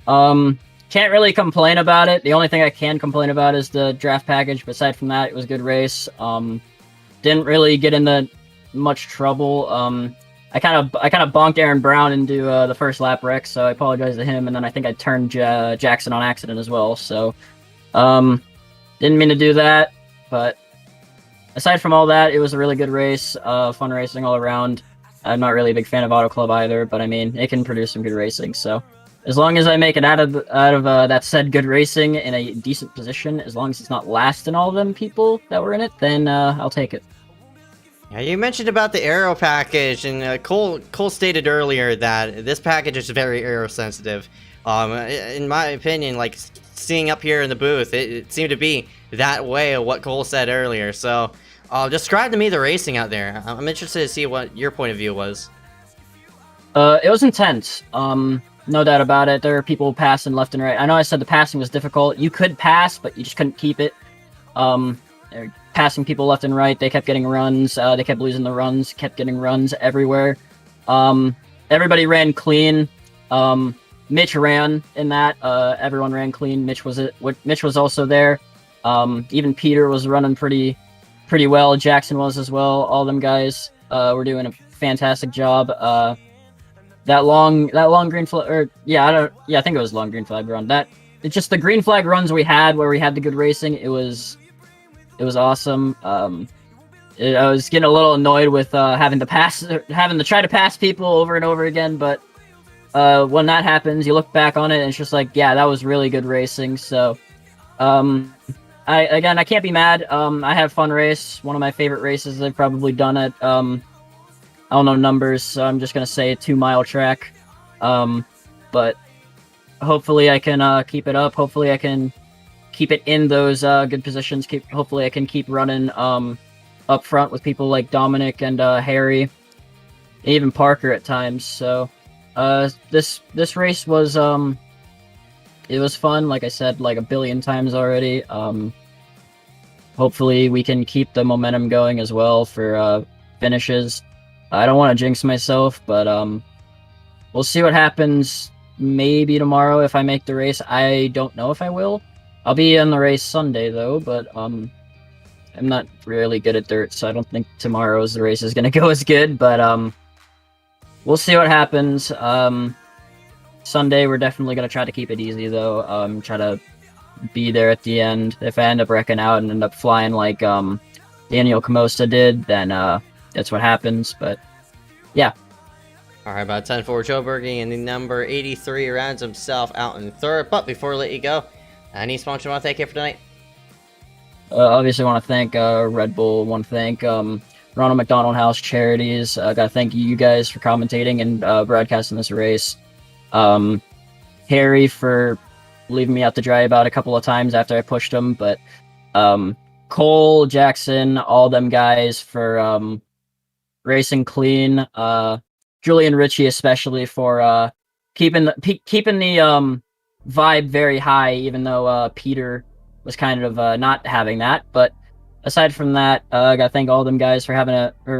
can't really complain about it. The only thing I can complain about is the draft package, but aside from that, it was a good race. Didn't really get into much trouble. I kind of bonked Aaron Brown into the first lap wreck, so I apologize to him, and then I think I turned Jackson on accident as well, so didn't mean to do that, but aside from all that, it was a really good race. Fun racing all around. I'm not really a big fan of Auto Club either, but I mean, it can produce some good racing. So, as long as I make it out of that said good racing in a decent position, as long as it's not last in all of them people that were in it, then I'll take it. Yeah, you mentioned about the aero package, and Cole stated earlier that this package is very aero sensitive. In my opinion, like seeing up here in the booth, it seemed to be that way of what Cole said earlier. So. Describe to me the racing out there. I'm interested to see what your point of view was. It was intense. No doubt about it. There were people passing left and right. I know I said the passing was difficult. You could pass, but you just couldn't keep it. Passing people left and right. They kept getting runs. They kept losing the runs. Kept getting runs everywhere. Everybody ran clean. Mitch ran in that. Everyone ran clean. Mitch was also there. Even Peter was running pretty well. Jackson was as well. All them guys were doing a fantastic job. That long green flag, I think it was long green flag run. It's just the green flag runs we had where we had the good racing. It was awesome. I was getting a little annoyed with having to try to pass people over and over again, but when that happens, you look back on it and it's just like, yeah, that was really good racing. So, I can't be mad. I had a fun race. One of my favorite races I've probably done at, I don't know numbers, so I'm just going to say a 2-mile track. But hopefully I can keep it up. Hopefully I can keep it in those good positions. Hopefully I can keep running up front with people like Dominic and Harry, and even Parker at times. So this race was... it was fun, like I said, like a billion times already. Hopefully we can keep the momentum going as well for finishes. I don't want to jinx myself, but we'll see what happens maybe tomorrow if I make the race. I don't know if I will. I'll be in the race Sunday, though, but I'm not really good at dirt, so I don't think tomorrow's race is going to go as good, but we'll see what happens. Sunday, we're definitely going to try to keep it easy, though. Try to be there at the end. If I end up wrecking out and end up flying like Daniel Camosta did, then that's what happens. But yeah. All right, about 10 for Joe Berge, and the number 83 rounds himself out in third. But before we let you go, any sponsor you want to thank you for tonight? Obviously, want to thank Red Bull. Want to thank Ronald McDonald House Charities. Got to thank you guys for commentating and broadcasting this race. Harry for leaving me out to dry about a couple of times after I pushed him, but Cole, Jackson, all them guys for racing clean. Julian Ritchie especially for keeping the vibe very high, even though Peter was kind of not having that. But aside from that, I gotta thank all them guys for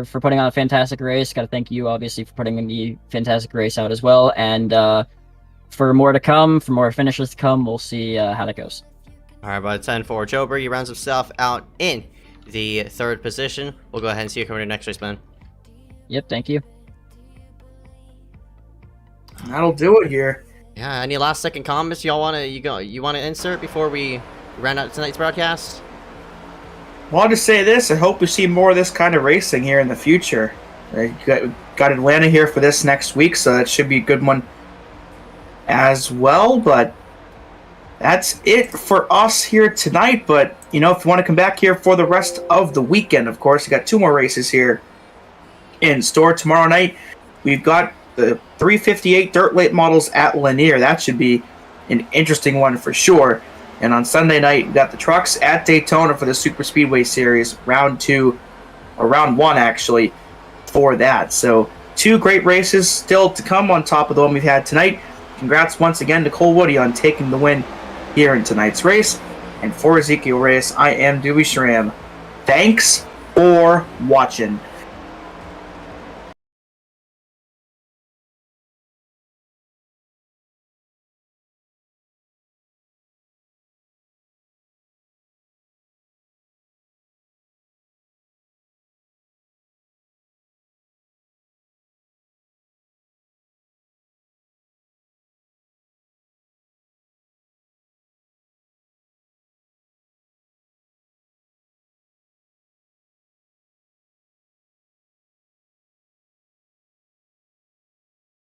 for putting on a fantastic race. Gotta thank you obviously for putting the fantastic race out as well. And for more to come, for more finishes to come, we'll see how that goes. All right, about 10 for Joe Berge, rounds himself out in the third position. We'll go ahead and see you coming to next race, man. Yep, thank you. That'll do it here. Yeah, any last second comments y'all wanna insert before we round out tonight's broadcast? Well, I'll just say this. I hope we see more of this kind of racing here in the future. Got Atlanta here for this next week, so that should be a good one as well. But that's it for us here tonight. But, if you want to come back here for the rest of the weekend, of course, you got 2 more races here in store. Tomorrow night, we've got the 358 dirt late models at Lanier. That should be an interesting one for sure. And on Sunday night, we got the trucks at Daytona for the Super Speedway Series, round 1 actually, for that. So 2 great races still to come on top of the one we've had tonight. Congrats once again to Cole Woody on taking the win here in tonight's race. And for Ezekiel Reyes, I am Dewey Schramm. Thanks for watching.